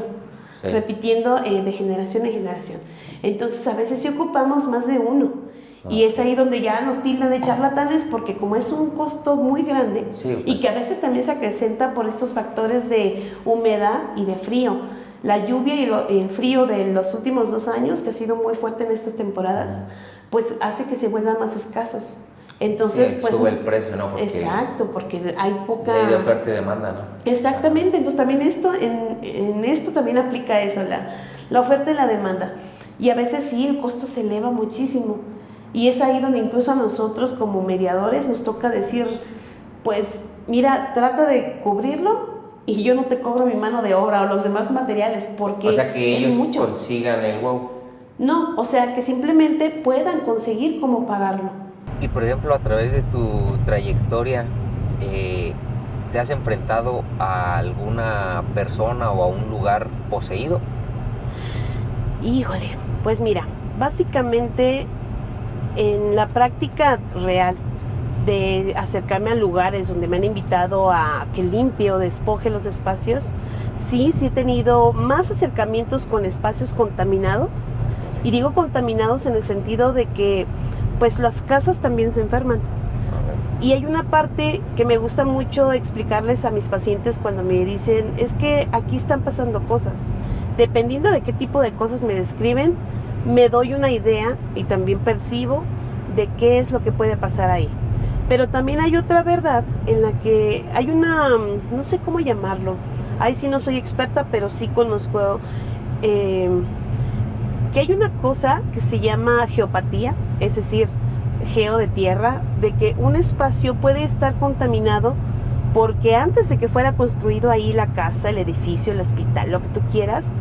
de generación en generación. Entonces, a veces sí ocupamos más de uno. Y es ahí donde ya nos tildan de charlatanes, porque como es un costo muy grande, y que a veces también se acrecenta por estos factores de humedad y de frío. La lluvia y el frío de los últimos 2 años, que ha sido muy fuerte en estas temporadas, pues hace que se vuelvan más escasos. Entonces, pues sube el precio, ¿no? Porque hay poca... Ley de oferta y demanda, ¿no? Exactamente, entonces también en esto también aplica eso, la oferta y la demanda. Y a veces sí, el costo se eleva muchísimo. Y es ahí donde incluso a nosotros como mediadores nos toca decir, pues mira, trata de cubrirlo y yo no te cobro mi mano de obra o los demás materiales, porque o sea, que es ellos mucho. Consigan el huevo. No, o sea, que simplemente puedan conseguir cómo pagarlo. Y por ejemplo, a través de tu trayectoria, ¿te has enfrentado a alguna persona o a un lugar poseído? Híjole, pues mira, básicamente en la práctica real de acercarme a lugares donde me han invitado a que limpie o despoje los espacios, sí he tenido más acercamientos con espacios contaminados. Y digo contaminados en el sentido de que pues las casas también se enferman. Y hay una parte que me gusta mucho explicarles a mis pacientes cuando me dicen, es que aquí están pasando cosas. Dependiendo de qué tipo de cosas me describen, me doy una idea y también percibo de qué es lo que puede pasar ahí. Pero también hay otra verdad en la que hay una, no sé cómo llamarlo, ahí sí no soy experta, pero sí conozco que hay una cosa que se llama geopatía, es decir, geo de tierra, de que un espacio puede estar contaminado porque antes de que fuera construido ahí la casa, el edificio, el hospital, lo que tú quieras,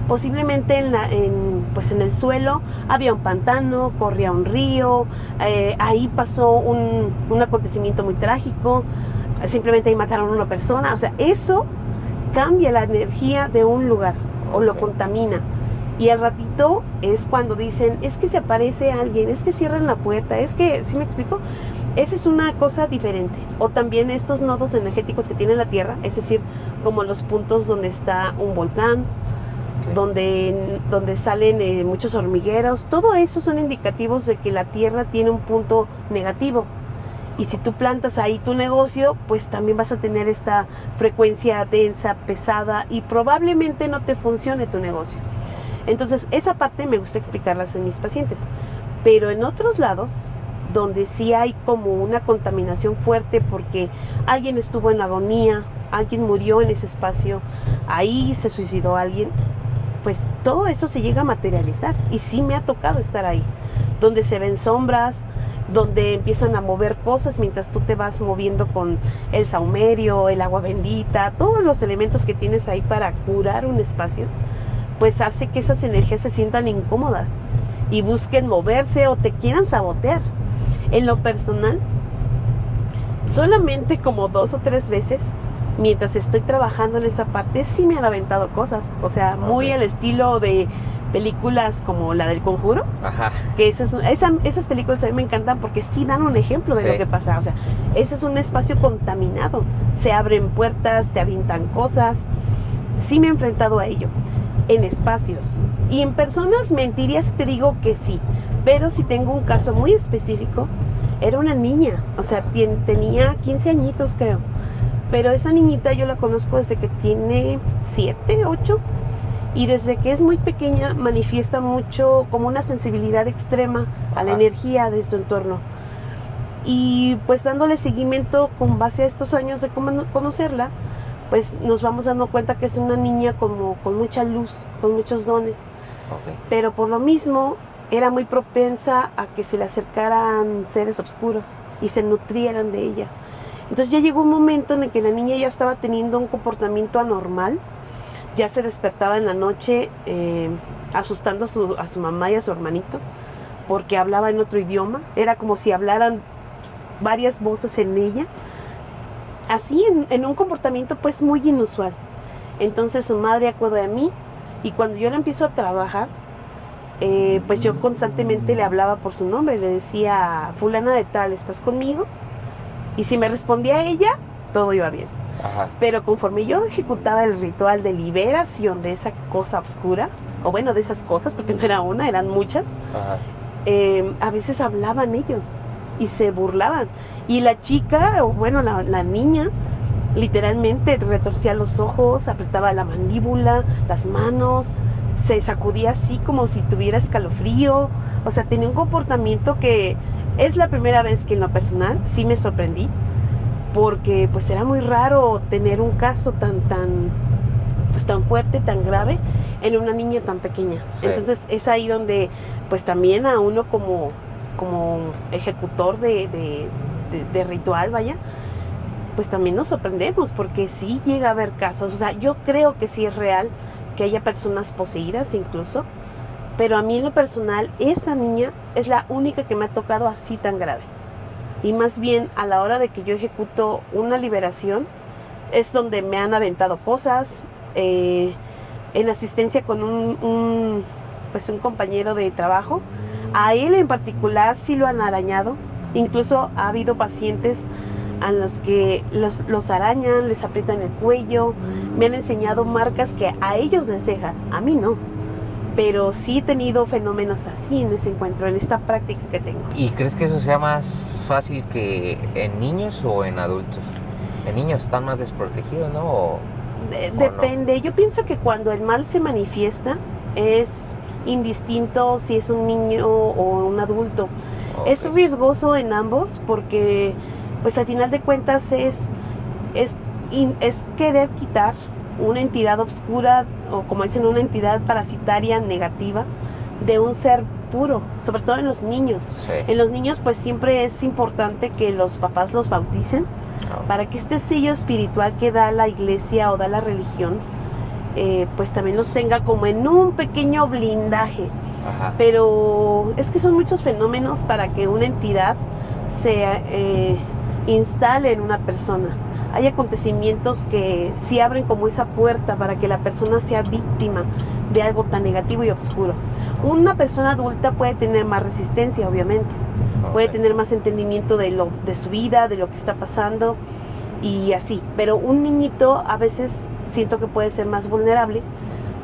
posiblemente en el suelo había un pantano, corría un río, ahí pasó un acontecimiento muy trágico, simplemente ahí mataron a una persona. O sea, eso cambia la energía de un lugar o lo contamina. Y al ratito es cuando dicen, es que se aparece alguien, es que cierran la puerta, es que, ¿sí me explico? Esa es una cosa diferente. O también estos nodos energéticos que tiene la Tierra, es decir, como los puntos donde está un volcán, donde salen muchos hormigueros, todo eso son indicativos de que la Tierra tiene un punto negativo. Y si tú plantas ahí tu negocio, pues también vas a tener esta frecuencia densa, pesada, y probablemente no te funcione tu negocio. Entonces, esa parte me gusta explicarlas en mis pacientes. Pero en otros lados, donde sí hay como una contaminación fuerte porque alguien estuvo en agonía alguien murió en ese espacio, ahí se suicidó alguien, pues todo eso se llega a materializar. Y sí me ha tocado estar ahí, donde se ven sombras, donde empiezan a mover cosas mientras tú te vas moviendo con el saumerio, el agua bendita, todos los elementos que tienes ahí para curar un espacio, pues hace que esas energías se sientan incómodas y busquen moverse o te quieran sabotear. En lo personal, solamente como 2 o 3 veces, mientras estoy trabajando en esa parte, sí me han aventado cosas, o sea, muy al estilo de películas como la del Conjuro. Ajá. Que esas películas a mí me encantan porque sí dan un ejemplo de lo que pasa. O sea, ese es un espacio contaminado, se abren puertas, te avientan cosas. Sí me he enfrentado a ello en espacios, y en personas mentiría si te digo que sí, pero si tengo un caso muy específico. Era una niña, o sea, tenía 15 añitos creo, pero esa niñita yo la conozco desde que tiene 7, 8, y desde que es muy pequeña manifiesta mucho como una sensibilidad extrema a la energía de su entorno. Y pues dándole seguimiento con base a estos años de conocerla, pues nos vamos dando cuenta que es una niña como con mucha luz, con muchos dones. Pero por lo mismo era muy propensa a que se le acercaran seres oscuros y se nutrieran de ella. Entonces ya llegó un momento en el que la niña ya estaba teniendo un comportamiento anormal. Ya se despertaba en la noche asustando a su mamá y a su hermanito porque hablaba en otro idioma. Era como si hablaran varias voces en ella. Así en un comportamiento pues muy inusual. Entonces su madre acude a mí, y cuando yo la empiezo a trabajar, pues yo constantemente le hablaba por su nombre. Le decía: fulana de tal, ¿estás conmigo? Y si me respondía ella, todo iba bien. Ajá. Pero conforme yo ejecutaba el ritual de liberación de esa cosa oscura, o bueno, de esas cosas, porque no era una, eran muchas, a veces hablaban ellos y se burlaban. Y la chica, o bueno, la niña, literalmente retorcía los ojos, apretaba la mandíbula, las manos, se sacudía así como si tuviera escalofrío. O sea, tenía un comportamiento que es la primera vez que en lo personal sí me sorprendí, porque pues era muy raro tener un caso tan fuerte, tan grave en una niña tan pequeña. Sí. Entonces es ahí donde pues también a uno como ejecutor de ritual, vaya, pues también nos sorprendemos, porque sí llega a haber casos. O sea, yo creo que sí es real que haya personas poseídas incluso, pero a mí en lo personal esa niña es la única que me ha tocado así tan grave. Y más bien a la hora de que yo ejecuto una liberación es donde me han aventado cosas. En asistencia con un compañero de trabajo, a él en particular sí lo han arañado. Incluso ha habido pacientes a los que los arañan, les aprietan el cuello. Me han enseñado marcas que a ellos les dejan, a mí no. Pero sí he tenido fenómenos así en ese encuentro, en esta práctica que tengo. ¿Y crees que eso sea más fácil que en niños o en adultos? En niños están más desprotegidos, ¿no? Depende. No. Yo pienso que cuando el mal se manifiesta es indistinto si es un niño o un adulto. Okay. Es riesgoso en ambos porque pues al final de cuentas es querer quitar una entidad oscura, o como dicen, una entidad parasitaria negativa de un ser puro, sobre todo en los niños. Sí. En los niños pues siempre es importante que los papás los bauticen para que este sello espiritual que da la iglesia o da la religión pues también los tenga como en un pequeño blindaje. Ajá. Pero es que son muchos fenómenos para que una entidad se instale en una persona. Hay acontecimientos que sí abren como esa puerta para que la persona sea víctima de algo tan negativo y oscuro. Una persona adulta puede tener más resistencia, obviamente. Okay. Puede tener más entendimiento de su vida, de lo que está pasando y así. Pero un niñito a veces siento que puede ser más vulnerable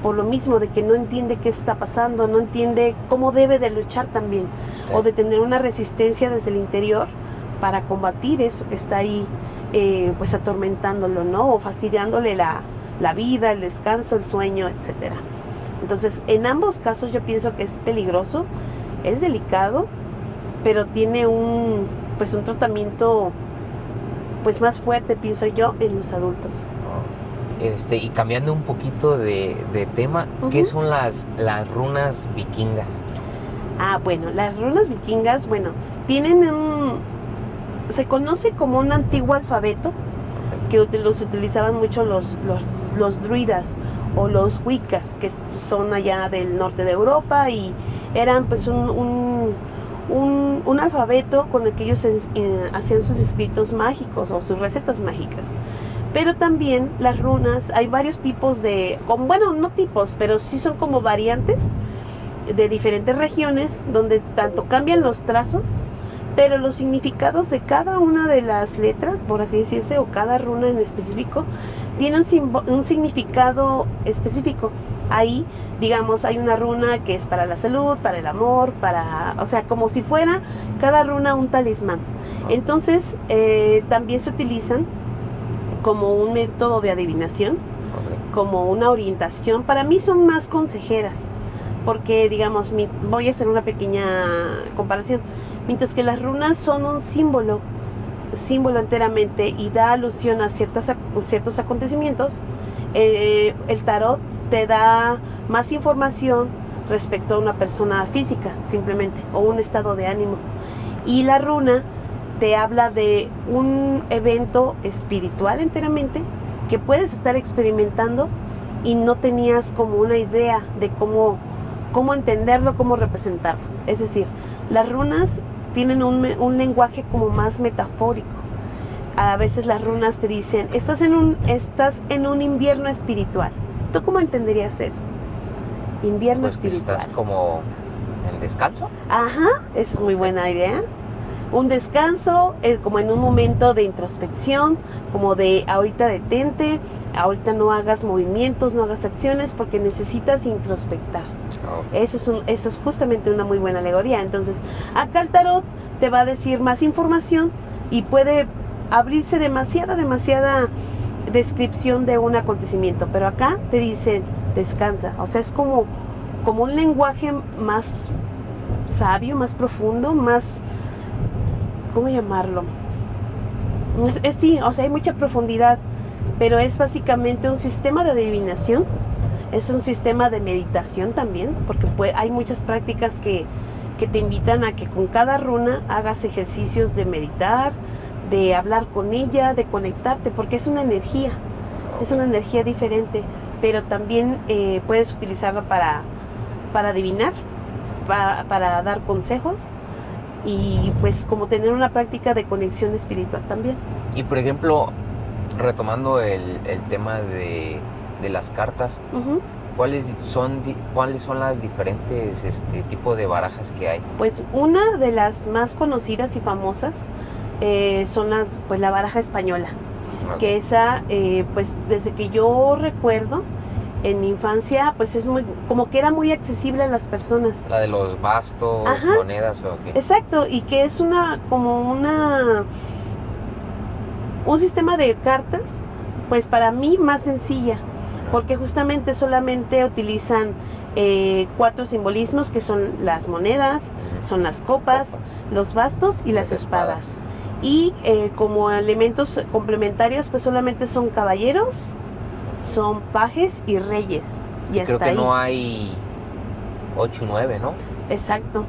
por lo mismo de que no entiende qué está pasando, no entiende cómo debe de luchar también. Sí. O de tener una resistencia desde el interior para combatir eso que está ahí pues atormentándolo, ¿no? O fastidiándole la vida, el descanso, el sueño, etcétera. Entonces, en ambos casos yo pienso que es peligroso, es delicado, pero tiene un tratamiento pues más fuerte, pienso yo, en los adultos. Y cambiando un poquito de tema, ¿qué son las runas vikingas? Bueno, las runas vikingas, bueno, se conoce como un antiguo alfabeto que los utilizaban mucho los druidas o los wiccas, que son allá del norte de Europa, y eran pues un alfabeto con el que ellos hacían sus escritos mágicos o sus recetas mágicas. Pero también las runas, hay varios tipos bueno, no tipos, pero sí son como variantes de diferentes regiones donde tanto cambian los trazos, pero los significados de cada una de las letras, por así decirse, o cada runa en específico, tiene un significado específico. Ahí, digamos, hay una runa que es para la salud, para el amor, o sea, como si fuera cada runa un talismán. Entonces, también se utilizan como un método de adivinación, como una orientación. Para mí son más consejeras, porque, digamos, voy a hacer una pequeña comparación. Mientras que las runas son un símbolo enteramente y da alusión a ciertos acontecimientos, el tarot te da más información respecto a una persona física, simplemente, o un estado de ánimo. Y la runa te habla de un evento espiritual enteramente que puedes estar experimentando y no tenías como una idea de cómo entenderlo, cómo representarlo. Es decir, las runas tienen un lenguaje como más metafórico. A veces las runas te dicen, estás en un invierno espiritual. ¿Tú cómo entenderías eso? Invierno espiritual. ¿Estás como en descanso? Ajá, esa es muy buena idea. Un descanso, como en un momento de introspección, como de ahorita detente, ahorita no hagas movimientos, no hagas acciones porque necesitas introspectar. Eso es justamente una muy buena alegoría. Entonces, acá el tarot te va a decir más información y puede abrirse demasiada descripción de un acontecimiento, pero acá te dicen descansa. O sea, es como un lenguaje más sabio, más profundo, más, ¿cómo llamarlo? Sí, o sea, hay mucha profundidad, pero es básicamente un sistema de adivinación. Es un sistema de meditación también, porque hay muchas prácticas que te invitan a que con cada runa hagas ejercicios de meditar, de hablar con ella, de conectarte, porque es una energía diferente, pero también puedes utilizarla para adivinar, para dar consejos y pues como tener una práctica de conexión espiritual también. Y por ejemplo, retomando el tema de las cartas, uh-huh. ¿Cuáles son las diferentes tipos de barajas que hay? Pues una de las más conocidas y famosas son la baraja española, okay. Que esa, pues desde que yo recuerdo, en mi infancia, pues es como que era muy accesible a las personas. La de los bastos, ajá. Monedas o qué. Exacto, y que es un sistema de cartas, pues para mí más sencilla, porque justamente solamente utilizan 4 simbolismos que son las monedas, son las copas, los bastos y las espadas. Y como elementos complementarios, pues solamente son caballeros, son pajes y reyes. Y creo que ahí no hay 8 y 9, ¿no? Exacto.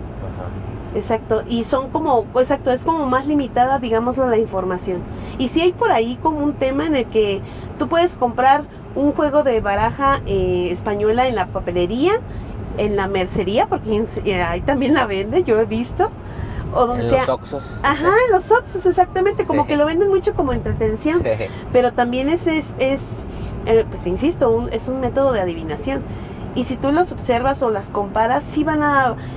Exacto, y es como más limitada, digamos, la información. Y sí hay por ahí como un tema en el que tú puedes comprar un juego de baraja española en la papelería, en la mercería, porque ahí también la venden, yo he visto. O donde los Oxxos. Ajá, en los Oxxos, exactamente, sí. Como que lo venden mucho como entretención, sí. Pero también pues insisto, es un método de adivinación. Y si tú los observas o las comparas, sí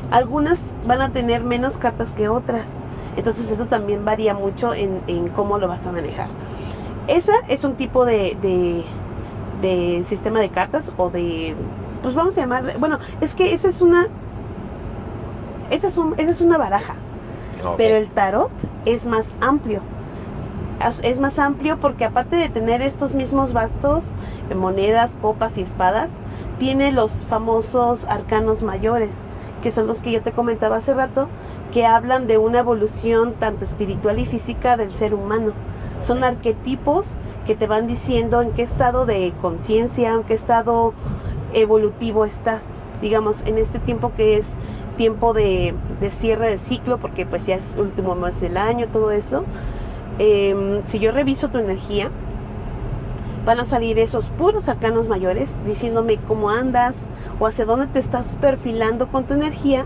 algunas van a tener menos cartas que otras. Entonces eso también varía mucho en cómo lo vas a manejar. Esa es un tipo de sistema de cartas o pues vamos a llamarle, bueno, es que esa es una baraja. Okay. Pero el tarot es más amplio. Es más amplio porque aparte de tener estos mismos bastos, monedas, copas y espadas, tiene los famosos arcanos mayores, que son los que yo te comentaba hace rato, que hablan de una evolución tanto espiritual y física del ser humano. Son arquetipos que te van diciendo en qué estado de conciencia, en qué estado evolutivo estás. Digamos, en este tiempo que es tiempo de cierre de ciclo, porque pues ya es último mes del año, todo eso. Si yo reviso tu energía, van a salir esos puros arcanos mayores diciéndome cómo andas o hacia dónde te estás perfilando con tu energía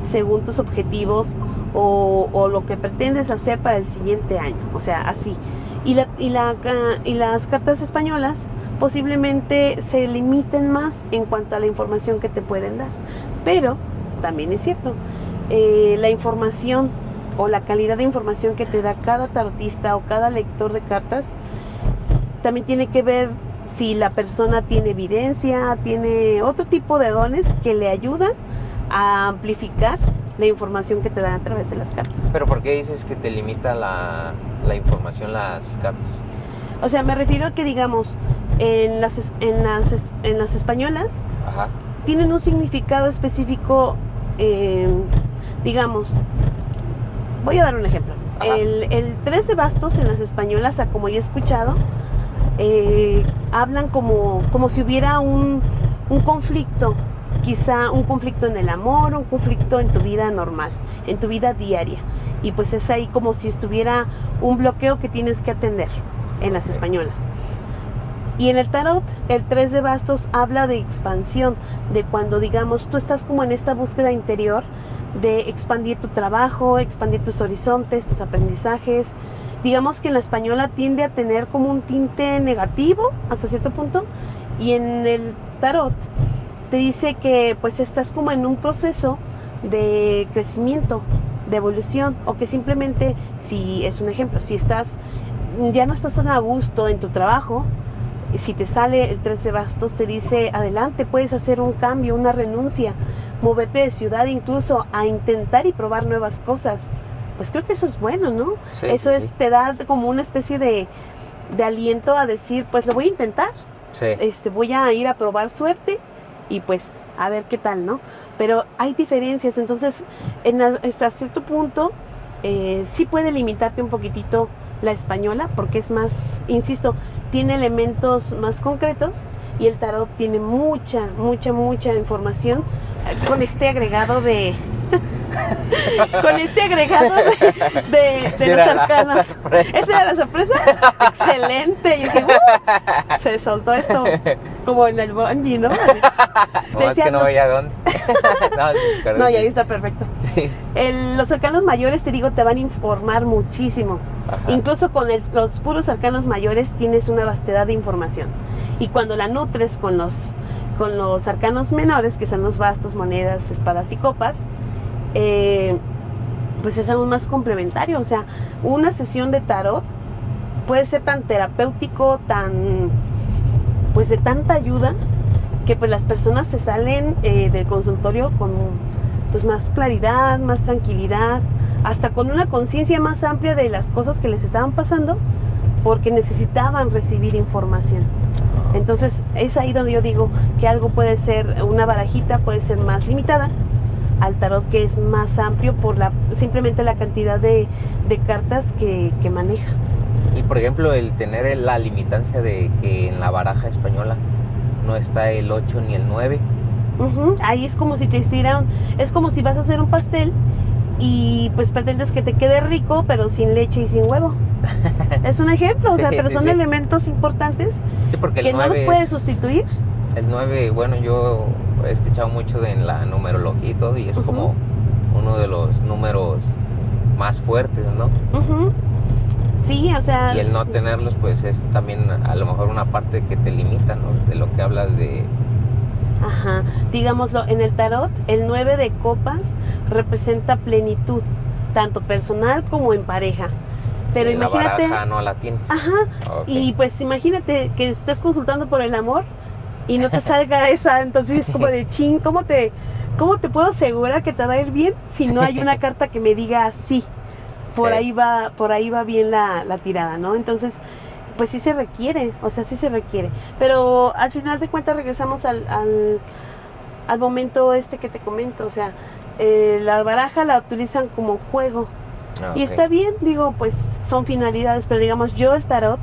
según tus objetivos o lo que pretendes hacer para el siguiente año. O sea, así. Y las cartas españolas posiblemente se limiten más en cuanto a la información que te pueden dar. Pero también es cierto, la información o la calidad de información que te da cada tarotista o cada lector de cartas también tiene que ver si la persona tiene evidencia, tiene otro tipo de dones que le ayudan a amplificar la información que te dan a través de las cartas. ¿Pero por qué dices que te limita la información las cartas? O sea, me refiero a que, digamos, en las españolas, Ajá. tienen un significado específico, digamos, voy a dar un ejemplo. El 3 de bastos en las españolas, a como yo he escuchado, hablan como si hubiera un conflicto, quizá un conflicto en el amor, un conflicto en tu vida normal, en tu vida diaria. Y pues es ahí como si estuviera un bloqueo que tienes que atender en las españolas. Y en el tarot, el 3 de bastos habla de expansión, de cuando, digamos, tú estás como en esta búsqueda interior de expandir tu trabajo, expandir tus horizontes, tus aprendizajes. Digamos que en la española tiende a tener como un tinte negativo hasta cierto punto, y en el tarot te dice que pues estás como en un proceso de crecimiento, de evolución, o que simplemente, si es un ejemplo, si ya no estás tan a gusto en tu trabajo, si te sale el 3 de bastos, te dice adelante, puedes hacer un cambio, una renuncia, moverte de ciudad incluso a intentar y probar nuevas cosas. Pues creo que eso es bueno, ¿no? Sí, eso sí. te da como una especie de aliento a decir, pues lo voy a intentar. Sí. Voy a ir a probar suerte y pues a ver qué tal, ¿no? Pero hay diferencias, entonces hasta cierto punto sí puede limitarte un poquitito la española, porque es más, insisto, tiene elementos más concretos, y el tarot tiene mucha información con este agregado de los arcanos. ¿Esa era la sorpresa? Excelente. Yo dije, se soltó esto como en el bungee, ¿no? No, es que no veía dónde. No, y ahí está perfecto. Sí. Los arcanos mayores, te digo, te van a informar muchísimo. Ajá. Incluso con los puros arcanos mayores tienes una vastedad de información. Y cuando la nutres con los arcanos menores, que son los bastos, monedas, espadas y copas, pues es aún más complementario. O sea, una sesión de tarot puede ser tan terapéutico, pues de tanta ayuda, que pues las personas se salen del consultorio con pues más claridad, más tranquilidad, hasta con una conciencia más amplia de las cosas que les estaban pasando, porque necesitaban recibir información. Entonces es ahí donde yo digo que algo puede ser, una barajita puede ser más limitada al tarot, que es más amplio por simplemente la cantidad de cartas que maneja. Y por ejemplo, el tener la limitancia de que en la baraja española no está el 8 ni el 9. Ahí es como si te estiran, es como si vas a hacer un pastel y pues pretendes que te quede rico, pero sin leche y sin huevo. Es un ejemplo, o sea, pero son elementos importantes, porque que no los puedes sustituir. El 9, bueno, yo he escuchado mucho en la numerología y todo, y es como uno de los números más fuertes, ¿no? Sí, o sea... Y el no tenerlos, pues es también a lo mejor una parte que te limita, ¿no? De lo que hablas de... Ajá, digámoslo, en el tarot, el 9 de copas representa plenitud, tanto personal como en pareja. Pero imagínate... la baraja no la tienes. Ajá, okay. Y pues imagínate que estés consultando por el amor y no te salga esa, entonces es como de chin, ¿cómo te puedo asegurar que te va a ir bien si no hay una carta que me diga sí? Por ahí va bien la tirada, ¿no? Entonces, pues sí se requiere, o sea, sí se requiere. Pero al final de cuentas regresamos al momento que te comento, o sea, la baraja la utilizan como juego. Y está bien, digo, pues son finalidades, pero digamos, yo el tarot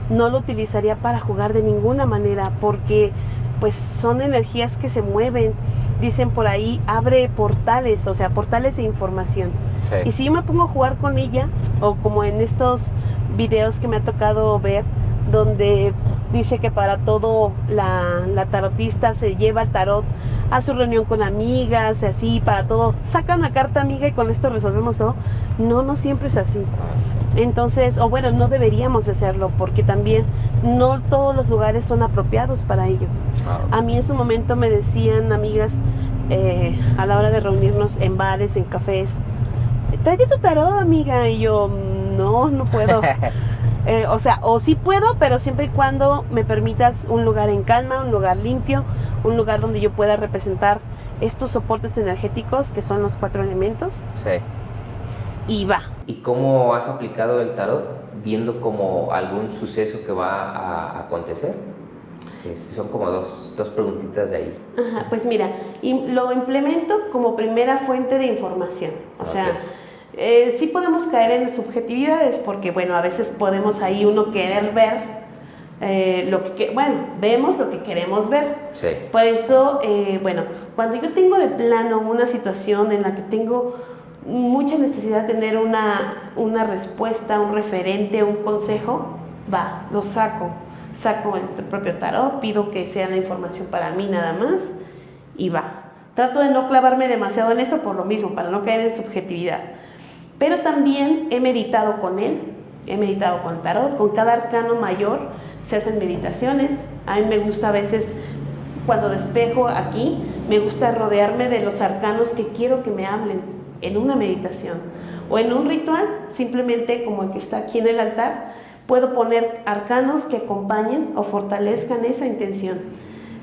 no lo utilizaría para jugar de ninguna manera, porque pues son energías que se mueven. Dicen por ahí, abre portales, o sea, portales de información. Sí. Y si yo me pongo a jugar con ella, o como en estos videos que me ha tocado ver, donde dice que para todo la tarotista se lleva el tarot a su reunión con amigas, y así, para todo, saca una carta amiga y con esto resolvemos todo. No siempre es así. Entonces, o bueno, no deberíamos de hacerlo, porque también no todos los lugares son apropiados para ello. A mí en su momento me decían amigas, a la hora de reunirnos en bares, en cafés, tráete tu tarot, amiga, y yo, no puedo. O sea, o sí puedo, pero siempre y cuando me permitas un lugar en calma, un lugar limpio, un lugar donde yo pueda representar estos soportes energéticos que son los 4 elementos. Sí. Y va. ¿Y cómo has aplicado el tarot viendo como algún suceso que va a acontecer? Son como dos preguntitas de ahí. Ajá, pues mira, lo implemento como primera fuente de información. O sea, sí podemos caer en subjetividades porque, bueno, a veces podemos ahí uno querer ver vemos lo que queremos ver. Sí. Por eso, bueno, cuando yo tengo de plano una situación en la que tengo mucha necesidad de tener una respuesta, un referente, un consejo, lo saco el propio tarot, pido que sea la información para mí nada más y trato de no clavarme demasiado en eso por lo mismo, para no caer en subjetividad, pero también he meditado con él, he meditado con tarot, con cada arcano mayor se hacen meditaciones. A mí me gusta a veces, cuando despejo aquí, me gusta rodearme de los arcanos que quiero que me hablen en una meditación o en un ritual, simplemente como el que está aquí en el altar, puedo poner arcanos que acompañen o fortalezcan esa intención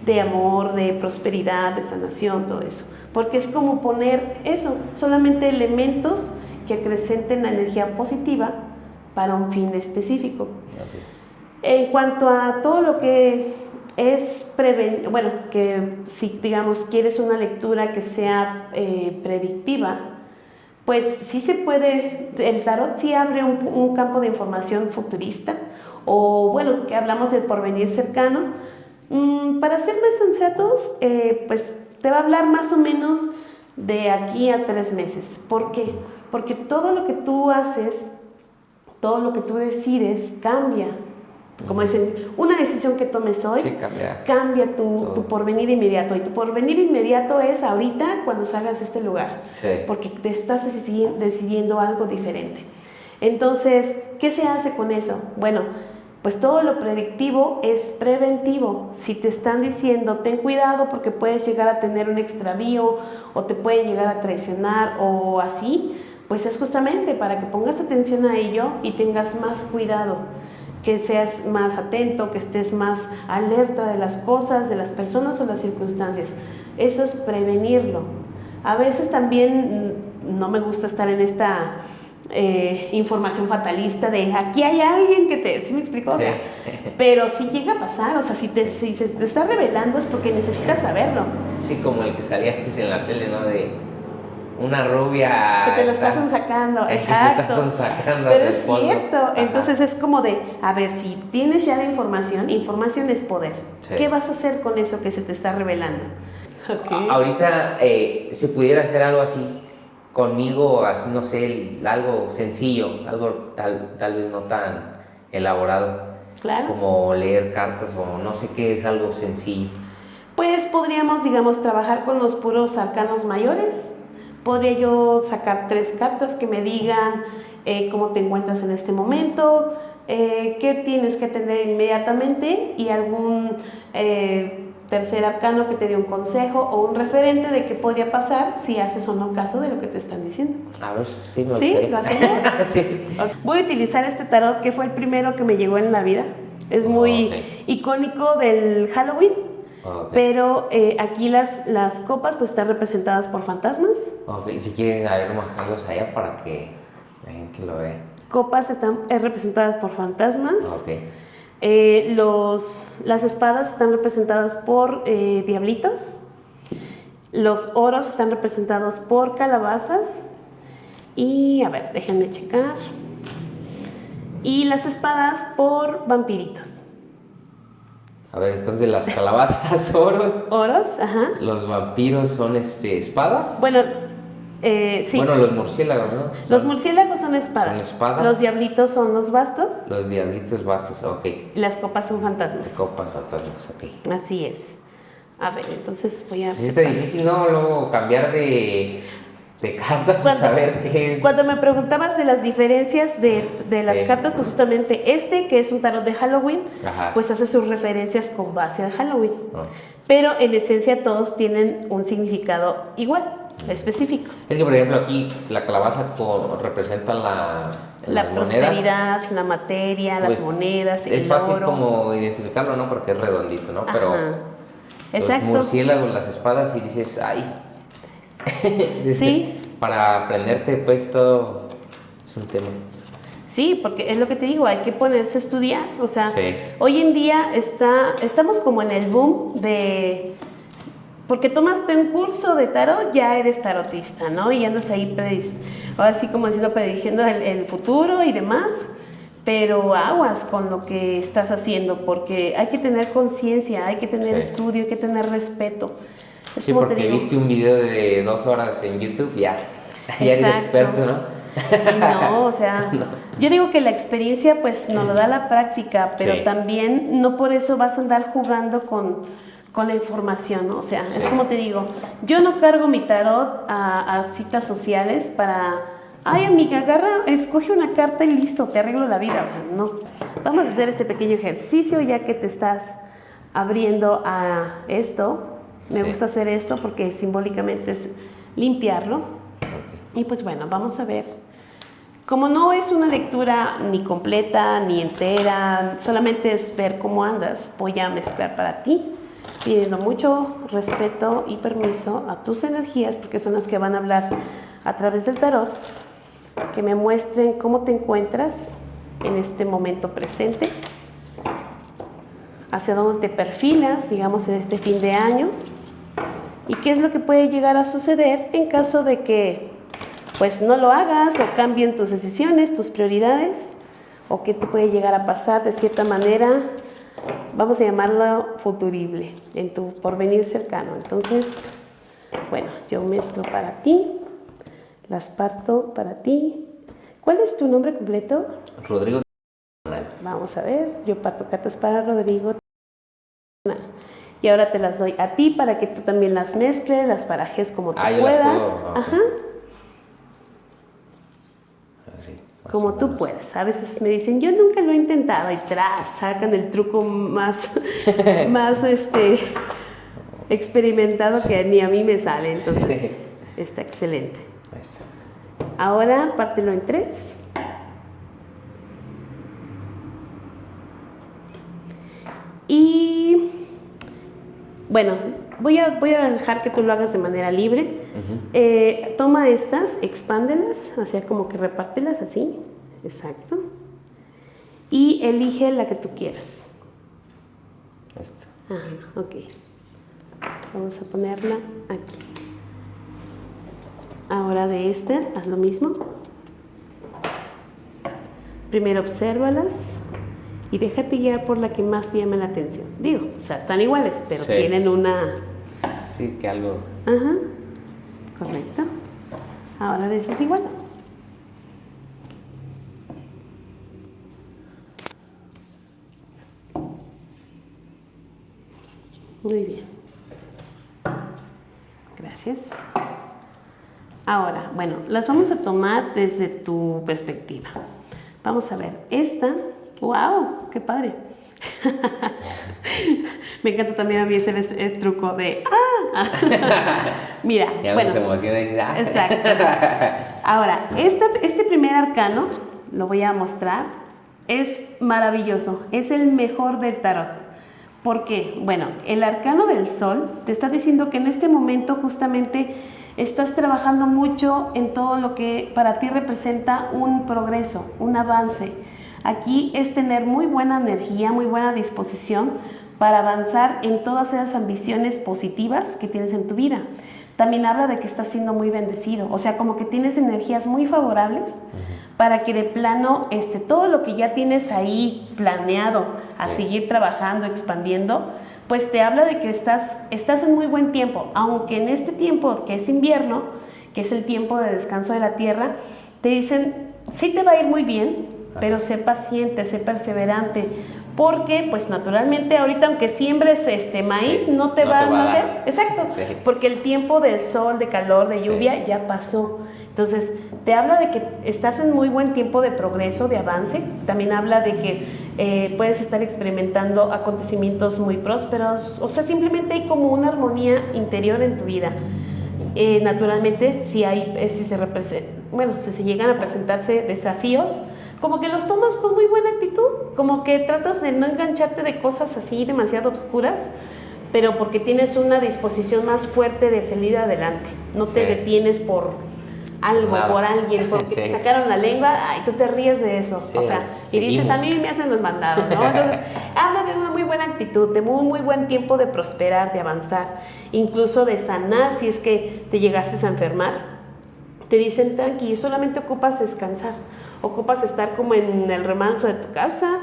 de amor, de prosperidad, de sanación, todo eso, porque es como poner eso, solamente elementos que acrecenten la energía positiva para un fin específico. En cuanto a todo lo que es que si digamos quieres una lectura que sea predictiva, pues sí se puede, el tarot sí abre un campo de información futurista, o bueno, que hablamos del porvenir cercano. Para ser más sensatos, pues te va a hablar más o menos de aquí a 3 meses. ¿Por qué? Porque todo lo que tú haces, todo lo que tú decides cambia. Como dicen, una decisión que tomes hoy cambia tu porvenir inmediato. Y tu porvenir inmediato es ahorita cuando salgas de este lugar. Sí. Porque te estás decidiendo algo diferente. Entonces, ¿qué se hace con eso? Bueno, pues todo lo predictivo es preventivo. Si te están diciendo, ten cuidado porque puedes llegar a tener un extravío o te pueden llegar a traicionar o así, pues es justamente para que pongas atención a ello y tengas más cuidado, que seas más atento, que estés más alerta de las cosas, de las personas o las circunstancias. Eso es prevenirlo. A veces también no me gusta estar en esta información fatalista de aquí hay alguien que te... ¿Sí me explico? Sí. Pero si llega a pasar, o sea, si se te está revelando es porque necesitas saberlo. Sí, como el que salía antes en la tele, ¿no? De una rubia... Que te lo estás sonsacando, exacto. Te estás sonsacando. Pero es cierto, entonces es como de, a ver, si tienes ya la información es poder. Sí. ¿Qué vas a hacer con eso que se te está revelando? Okay. Ahorita, si pudiera hacer algo así conmigo, así, no sé, algo sencillo, algo tal vez no tan elaborado, claro, como leer cartas o no sé qué, es algo sencillo. Pues podríamos, digamos, trabajar con los puros arcanos mayores. Podría yo sacar 3 cartas que me digan cómo te encuentras en este momento, qué tienes que atender inmediatamente y algún tercer arcano que te dé un consejo o un referente de qué podría pasar si haces o no caso de lo que te están diciendo. A ver, sí, me gustaría. ¿Sí? ¿Lo hacemos? Sí. Voy a utilizar este tarot que fue el primero que me llegó en la vida. Es muy icónico del Halloween. Pero aquí las copas pues están representadas por fantasmas. Si quieren mostrarlos allá para que la gente lo vea. Copas están representadas por fantasmas. Las espadas están representadas por diablitos. Los oros están representados por calabazas. Y a ver, déjenme checar. Y las espadas por vampiritos. A ver, entonces las calabazas, oros. Oros, ajá. Los vampiros son espadas. Bueno, sí. Bueno, los murciélagos, ¿no? Los murciélagos son espadas. Son espadas. Los diablitos son los bastos. Los diablitos bastos, ok. Y las copas son fantasmas. Copas, fantasmas, ok. Así es. A ver, entonces voy a... Sí, está difícil, ¿no? Luego cambiar de cartas y saber qué es. Cuando me preguntabas de las diferencias de las Sí. cartas, pues justamente que es un tarot de Halloween, Ajá. pues hace sus referencias con base de Halloween. Oh. Pero en esencia todos tienen un significado igual, específico. Es que, por ejemplo, aquí la calabaza representa La las monedas. prosperidad, la materia, Pues, las monedas, es el fácil oro. como identificarlo, ¿no? Porque es redondito, ¿no? Pero Ajá. los Exacto. murciélagos, las espadas, y dices, ay. Sí. Para aprenderte, pues, todo es un tema. Sí, porque es lo que te digo, hay que ponerse a estudiar. O sea, Sí. hoy en día estamos como en el boom de... Porque tomaste un curso de tarot, ya eres tarotista, ¿no? Y andas ahí, ahora sí como diciendo, prediciendo el futuro y demás. Pero aguas con lo que estás haciendo, porque hay que tener conciencia, hay que tener Sí. estudio, hay que tener respeto. Es Sí, como te porque digo. viste un video de 2 horas en YouTube, ya eres Exacto. experto, ¿no? Y no, o sea, yo digo que la experiencia pues nos lo da la práctica, pero Sí. también no por eso vas a andar jugando con la información, ¿no? O sea, es como te digo, yo no cargo mi tarot a citas sociales para, ay amiga, escoge una carta y listo, te arreglo la vida, o sea, no. Vamos a hacer este pequeño ejercicio ya que te estás abriendo a esto. Me Sí. gusta hacer esto porque simbólicamente es limpiarlo. Y pues bueno, vamos a ver. Como no es una lectura ni completa ni entera, solamente es ver cómo andas, voy a mezclar para ti, pidiendo mucho respeto y permiso a tus energías, porque son las que van a hablar a través del tarot, que me muestren cómo te encuentras en este momento presente, hacia dónde te perfilas, digamos, en este fin de año, y qué es lo que puede llegar a suceder en caso de que pues no lo hagas o cambien tus decisiones, tus prioridades, o qué te puede llegar a pasar de cierta manera, vamos a llamarlo futurible, en tu porvenir cercano. Entonces, bueno, yo mezclo para ti, las parto para ti. ¿Cuál es tu nombre completo? Rodrigo. Vamos a ver, yo parto cartas para Rodrigo. Y ahora te las doy a ti para que tú también las mezcles, las barajes como tú yo puedas. las puedo. Ok. Ajá. Así, más Como o tú menos. puedas. A veces me dicen, yo nunca lo he intentado, y sacan el truco más, más experimentado que ni a mí me sale. Entonces, Sí. está excelente. Ahí está. Ahora, pártelo en 3. Y bueno, voy a dejar que tú lo hagas de manera libre. Toma estas, expándelas, hacia como que repártelas así. Exacto. Y elige la que tú quieras. Esto. Ajá, ok. Vamos a ponerla aquí. Ahora de esta, haz lo mismo. Primero obsérvalas y déjate guiar por la que más te llame la atención. Digo, o sea, están iguales, pero Sí. tienen una... Sí, que algo. Ajá, correcto. Ahora de esa es igual. Muy bien. Gracias. Ahora, bueno, las vamos a tomar desde tu perspectiva. Vamos a ver, esta, ¡wow! ¡Qué padre! Me encanta también a mí ese truco de ¡ah! Mira, Ya bueno, uno se emociona y dice, ¡ah! exacto. Ahora, este primer arcano, lo voy a mostrar, es maravilloso, es el mejor del tarot. ¿Por qué? Bueno, el arcano del sol te está diciendo que en este momento justamente estás trabajando mucho en todo lo que para ti representa un progreso, un avance. Aquí es tener muy buena energía, muy buena disposición para avanzar en todas esas ambiciones positivas que tienes en tu vida. también habla de que estás siendo muy bendecido. O sea, como que tienes energías muy favorables para que de plano todo lo que ya tienes ahí planeado a seguir trabajando, expandiendo, pues te habla de que estás en muy buen tiempo. Aunque en este tiempo que es invierno, que es el tiempo de descanso de la tierra, te dicen, sí te va a ir muy bien, pero sé paciente, sé perseverante, porque pues naturalmente ahorita aunque siembres maíz, no te va a nacer. Exacto, porque el tiempo del sol, de calor, de lluvia ya pasó. Entonces te habla de que estás en muy buen tiempo de progreso, de avance. También habla de que puedes estar experimentando acontecimientos muy prósperos. O sea, simplemente hay como una armonía interior en tu vida. Naturalmente, si se llegan a presentarse desafíos, como que los tomas con muy buena actitud, como que tratas de no engancharte de cosas así demasiado oscuras, pero porque tienes una disposición más fuerte de salir adelante. No te detienes por algo, por alguien, porque te sacaron la lengua, ay, tú te ríes de eso. O sea, y dices, a mí me hacen los mandados, ¿no? Entonces, habla de una muy buena actitud, de muy buen tiempo de prosperar, de avanzar, incluso de sanar si es que te llegaste a enfermar. Te dicen, tranqui, solamente ocupas descansar, ocupas estar como en el remanso de tu casa,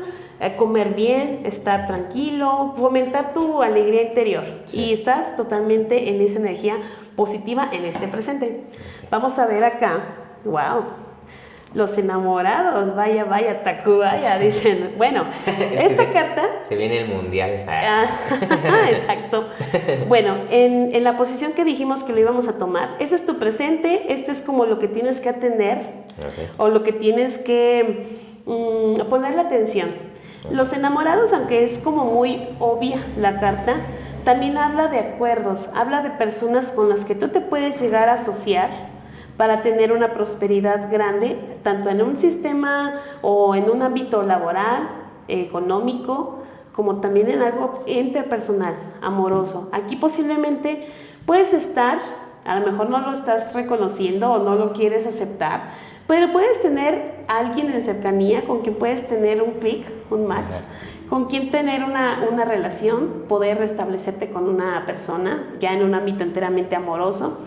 comer bien, estar tranquilo, fomentar tu alegría interior. Y estás totalmente en esa energía positiva en este presente. Vamos a ver acá, wow, los enamorados, vaya, Tacubaya, dicen. Bueno, esta carta... Se viene el mundial. Exacto. Bueno, en la posición que dijimos que lo íbamos a tomar, ese es tu presente, este es como lo que tienes que atender, o lo que tienes que ponerle atención. Los enamorados, aunque es como muy obvia la carta, también habla de acuerdos, habla de personas con las que tú te puedes llegar a asociar para tener una prosperidad grande, tanto en un sistema o en un ámbito laboral, económico, como también en algo interpersonal, amoroso. Aquí posiblemente puedes estar, a lo mejor no lo estás reconociendo o no lo quieres aceptar, pero puedes tener a alguien en cercanía con quien puedes tener un clic, un match, con quien tener una relación, poder restablecerte con una persona, ya en un ámbito enteramente amoroso,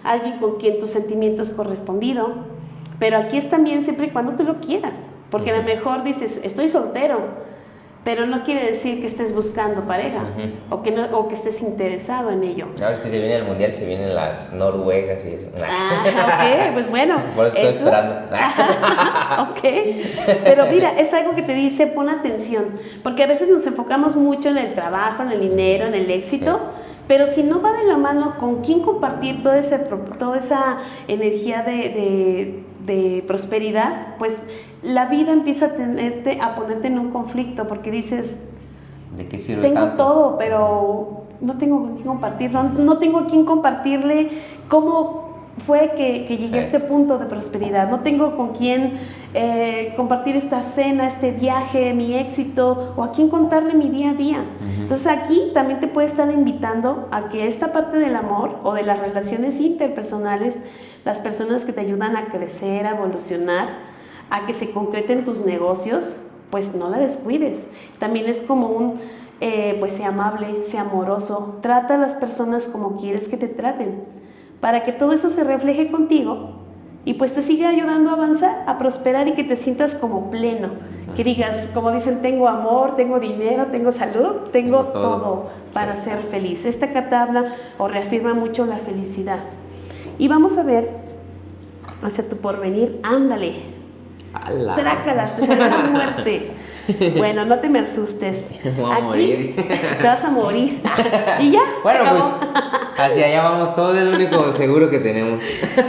alguien con quien tu sentimiento es correspondido, pero aquí es también siempre y cuando tú lo quieras, porque a lo mejor dices, estoy soltero, pero no quiere decir que estés buscando pareja, o que estés interesado en ello. No, es que se viene el mundial, se vienen las noruegas y eso. Ok, pues bueno. Por eso estoy esperando. Ok, pero mira, es algo que te dice, pon atención, porque a veces nos enfocamos mucho en el trabajo, en el dinero, en el éxito, pero si no va de la mano con quién compartir toda esa energía de prosperidad, pues la vida empieza a ponerte en un conflicto, porque dices, ¿de qué sirve tengo tanto? todo, pero no tengo con quién compartirlo, no tengo a quién compartirle cómo fue que llegué a este punto de prosperidad, no tengo con quién compartir esta cena, este viaje, mi éxito, o a quién contarle mi día a día. Entonces aquí también te puede estar invitando a que esta parte del amor o de las relaciones interpersonales, las personas que te ayudan a crecer, a evolucionar, a que se concreten tus negocios, pues no la descuides. También es como pues sea amable, sea amoroso, trata a las personas como quieres que te traten, para que todo eso se refleje contigo y pues te siga ayudando a avanzar, a prosperar y que te sientas como pleno, que digas, como dicen, tengo amor, tengo dinero, tengo salud, tengo todo para ser feliz. Esta carta habla o reafirma mucho la felicidad. Y vamos a ver hacia tu porvenir, ándale, trácalas, te salió la muerte. Bueno, no te me asustes. Voy a morir. Te vas a morir. Y ya. Bueno, pues hacia allá vamos, todo es lo único seguro que tenemos.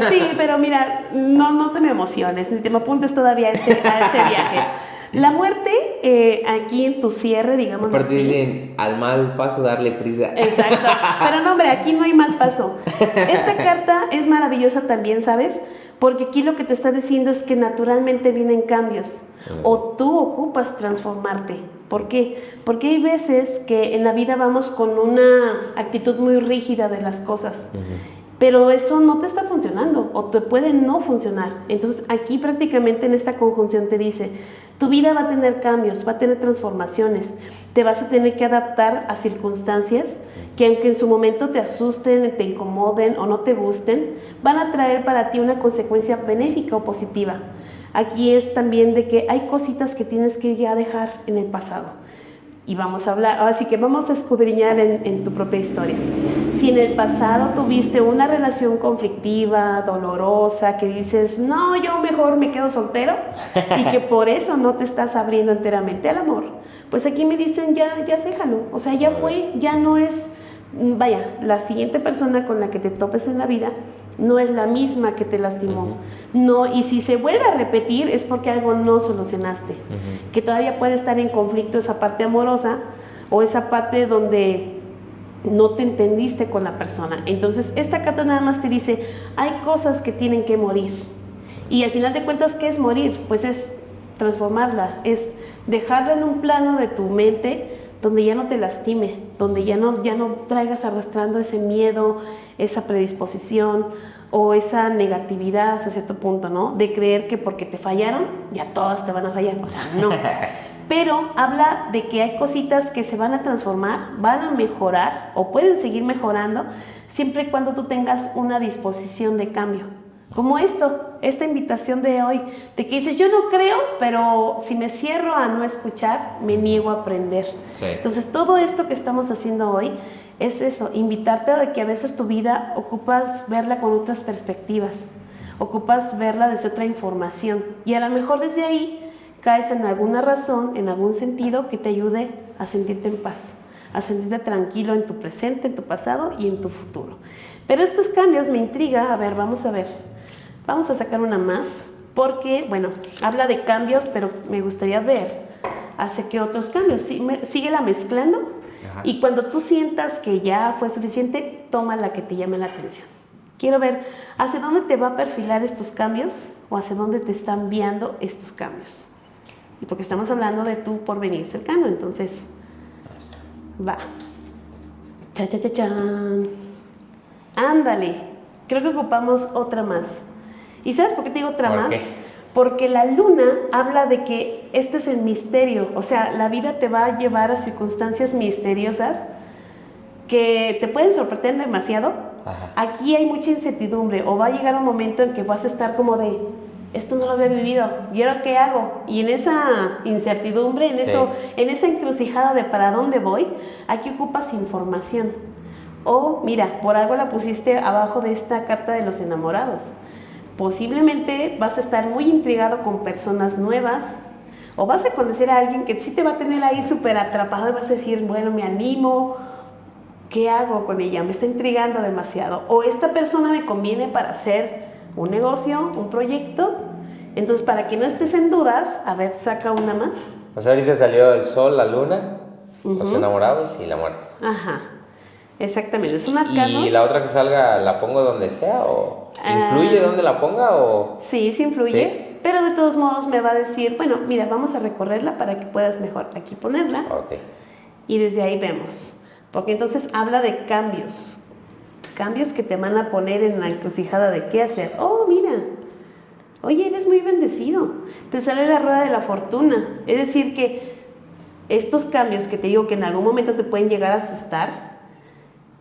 Sí, pero mira, no te me emociones, ni te me apuntes todavía a ese viaje. La muerte, aquí en tu cierre, digamos así. Aparte dicen, al mal paso darle prisa. Exacto. Pero no, hombre, aquí no hay mal paso. Esta carta es maravillosa también, ¿sabes? Porque aquí lo que te está diciendo es que naturalmente vienen cambios o tú ocupas transformarte. ¿Por qué? Porque hay veces que en la vida vamos con una actitud muy rígida de las cosas, pero eso no te está funcionando o te puede no funcionar. Entonces aquí prácticamente en esta conjunción te dice, tu vida va a tener cambios, va a tener transformaciones, te vas a tener que adaptar a circunstancias que aunque en su momento te asusten, te incomoden o no te gusten, van a traer para ti una consecuencia benéfica o positiva. Aquí es también de que hay cositas que tienes que ya dejar en el pasado. Y vamos a hablar, así que vamos a escudriñar en tu propia historia. Si en el pasado tuviste una relación conflictiva, dolorosa, que dices, no, yo mejor me quedo soltero, y que por eso no te estás abriendo enteramente al amor, pues aquí me dicen, ya déjalo, o sea, ya fue, ya no es, vaya, la siguiente persona con la que te topes en la vida no es la misma que te lastimó. No, y si se vuelve a repetir es porque algo no solucionaste, que todavía puede estar en conflicto esa parte amorosa o esa parte donde no te entendiste con la persona. Entonces esta carta nada más te dice, hay cosas que tienen que morir, y al final de cuentas, ¿qué es morir? Pues es transformarla, es dejarla en un plano de tu mente donde ya no te lastime, donde ya no traigas arrastrando ese miedo, esa predisposición o esa negatividad hasta cierto punto, ¿no? De creer que porque te fallaron, ya todas te van a fallar, o sea, no. Pero habla de que hay cositas que se van a transformar, van a mejorar o pueden seguir mejorando siempre y cuando tú tengas una disposición de cambio. Como esta invitación de hoy, de que dices, yo no creo, pero si me cierro a no escuchar, me niego a aprender. Sí. Entonces, todo esto que estamos haciendo hoy es eso, invitarte a que a veces tu vida ocupas verla con otras perspectivas, ocupas verla desde otra información, y a lo mejor desde ahí caes en alguna razón, en algún sentido que te ayude a sentirte en paz, a sentirte tranquilo en tu presente, en tu pasado y en tu futuro. Pero estos cambios me intriga, a ver, vamos a sacar una más, porque, bueno, habla de cambios, pero me gustaría ver hacia qué otros cambios. Síguela mezclando. Ajá. Y cuando tú sientas que ya fue suficiente, toma la que te llame la atención. Quiero ver hacia dónde te va a perfilar estos cambios o hacia dónde te están guiando estos cambios. Y porque estamos hablando de tu porvenir cercano, entonces, va. Cha. Ándale, creo que ocupamos otra más. ¿Y sabes por qué te digo otra más? Porque la luna habla de que este es el misterio, o sea, la vida te va a llevar a circunstancias misteriosas que te pueden sorprender demasiado. Ajá. Aquí hay mucha incertidumbre, o va a llegar un momento en que vas a estar como de, esto no lo había vivido, ¿y ahora qué hago? Y en esa incertidumbre, en esa encrucijada de para dónde voy, aquí ocupas información. O mira, por algo la pusiste abajo de esta carta de los enamorados. Posiblemente vas a estar muy intrigado con personas nuevas, o vas a conocer a alguien que sí te va a tener ahí súper atrapado y vas a decir, bueno, me animo, ¿qué hago con ella? Me está intrigando demasiado. O esta persona me conviene para hacer un negocio, un proyecto. Entonces, para que no estés en dudas, a ver, saca una más. O sea, ahorita salió el sol, la luna, los enamorados y la muerte. Ajá. Exactamente, es una carta. ¿Y la otra que salga la pongo donde sea o influye donde la ponga o...? Sí, influye, ¿sí? Pero de todos modos me va a decir, bueno, mira, vamos a recorrerla para que puedas mejor aquí ponerla. Ok. Y desde ahí vemos, porque entonces habla de cambios que te van a poner en la encrucijada de qué hacer. Oh, mira, oye, eres muy bendecido, te sale la rueda de la fortuna, es decir que estos cambios que te digo que en algún momento te pueden llegar a asustar,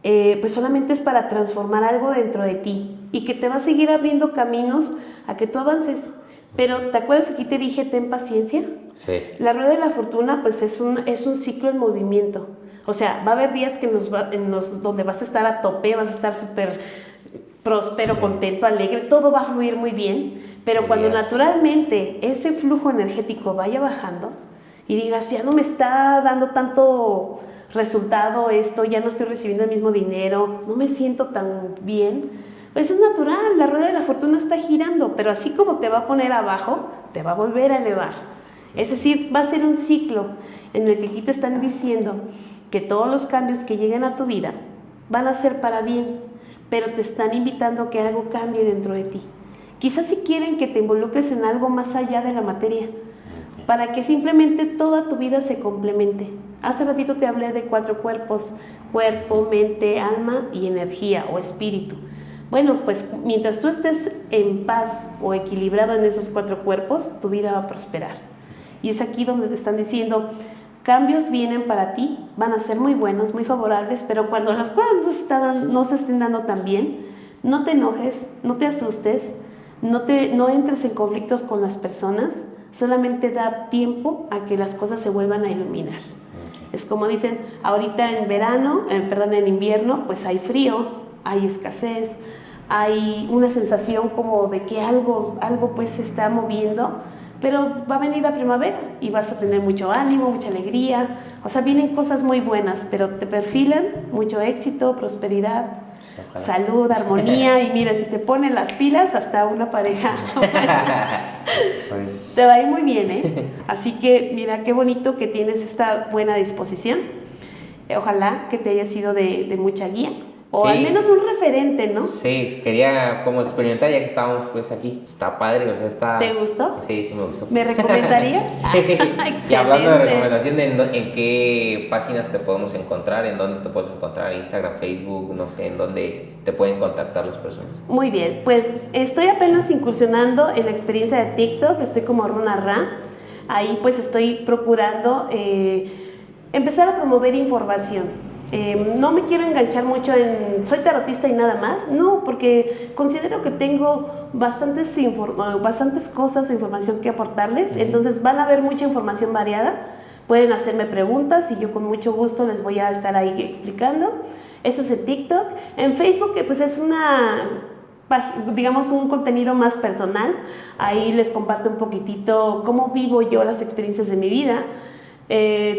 pues solamente es para transformar algo dentro de ti y que te va a seguir abriendo caminos a que tú avances. Pero, ¿te acuerdas? Aquí te dije, ten paciencia. Sí. La rueda de la fortuna, pues es un ciclo en movimiento. O sea, va a haber días que donde vas a estar a tope, vas a estar súper próspero, contento, alegre, todo va a fluir muy bien. Pero cuando naturalmente ese flujo energético vaya bajando y digas, ya no me está dando tanto resultado esto, ya no estoy recibiendo el mismo dinero, no me siento tan bien, pues es natural, la rueda de la fortuna está girando, pero así como te va a poner abajo, te va a volver a elevar. Es decir, va a ser un ciclo en el que aquí te están diciendo que todos los cambios que lleguen a tu vida van a ser para bien, pero te están invitando a que algo cambie dentro de ti. Quizás si quieren que te involucres en algo más allá de la materia, para que simplemente toda tu vida se complemente. Hace ratito te hablé de 4 cuerpos, cuerpo, mente, alma y energía o espíritu. Bueno, pues mientras tú estés en paz o equilibrado en esos 4 cuerpos, tu vida va a prosperar. Y es aquí donde te están diciendo, cambios vienen para ti, van a ser muy buenos, muy favorables, pero cuando las cosas no se estén dando tan bien, no te enojes, no te asustes, no entres en conflictos con las personas, solamente da tiempo a que las cosas se vuelvan a iluminar. Es como dicen, ahorita en invierno, pues hay frío, hay escasez, hay una sensación como de que algo pues se está moviendo, pero va a venir la primavera y vas a tener mucho ánimo, mucha alegría, o sea, vienen cosas muy buenas, pero te perfilan mucho éxito, prosperidad, salud, armonía, y mira, si te pones las pilas, hasta una pareja Pues... te va a ir muy bien, ¿eh? Así que mira, qué bonito que tienes esta buena disposición. Ojalá que te haya sido de mucha guía. O Sí. al menos un referente, ¿no? Sí, quería como experimentar ya que estábamos pues aquí. Está padre, o sea, está... ¿Te gustó? Sí, sí me gustó. ¿Me recomendarías? Sí. Excelente. Y hablando de recomendación, ¿en qué páginas te podemos encontrar? ¿En dónde te puedes encontrar? Instagram, Facebook, no sé, ¿en dónde te pueden contactar las personas? Muy bien, pues estoy apenas incursionando en la experiencia de TikTok, estoy como Runa Ra. Ahí pues estoy procurando empezar a promover información. No me quiero enganchar mucho en soy tarotista y nada más, no, porque considero que tengo bastantes cosas o información que aportarles, entonces van a haber mucha información variada, pueden hacerme preguntas y yo con mucho gusto les voy a estar ahí explicando. Eso es en TikTok. En Facebook, que pues es digamos un contenido más personal, ahí les comparto un poquitito cómo vivo yo las experiencias de mi vida.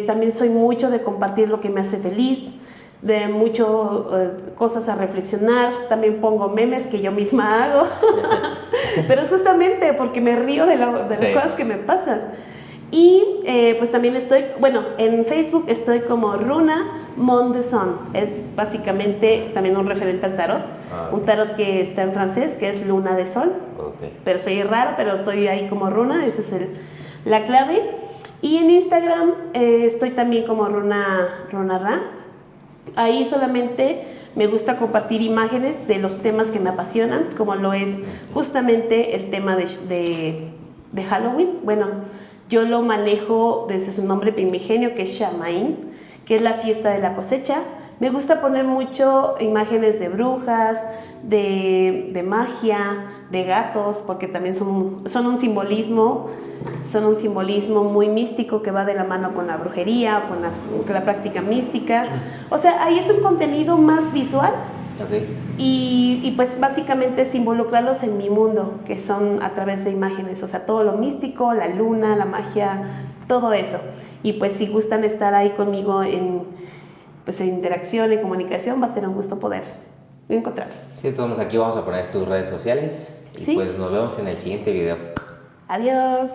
También soy mucho de compartir lo que me hace feliz, de mucho cosas a reflexionar. También pongo memes que yo misma hago, pero es justamente porque me río de las cosas que me pasan. Y pues también en Facebook estoy como Runa Mondeson, es básicamente también un referente al tarot, un tarot que está en francés, que es Luna de Sol, pero soy rara, pero estoy ahí como Runa, esa es la clave. Y en Instagram estoy también como Runa Ra. Ahí solamente me gusta compartir imágenes de los temas que me apasionan, como lo es justamente el tema de Halloween. Bueno, yo lo manejo desde su nombre primigenio, que es Shamaín, que es la fiesta de la cosecha. Me gusta poner mucho imágenes de brujas, de magia, de gatos, porque también son un simbolismo muy místico que va de la mano con la brujería, con la práctica mística. O sea, ahí es un contenido más visual. Y pues básicamente es involucrarlos en mi mundo, que son a través de imágenes, o sea, todo lo místico, la luna, la magia, todo eso. Y pues si gustan estar ahí conmigo en interacción, en comunicación, va a ser un gusto poder encontrarlos. Sí, todos aquí vamos a poner tus redes sociales y ¿Sí? Pues nos vemos en el siguiente video. Adiós.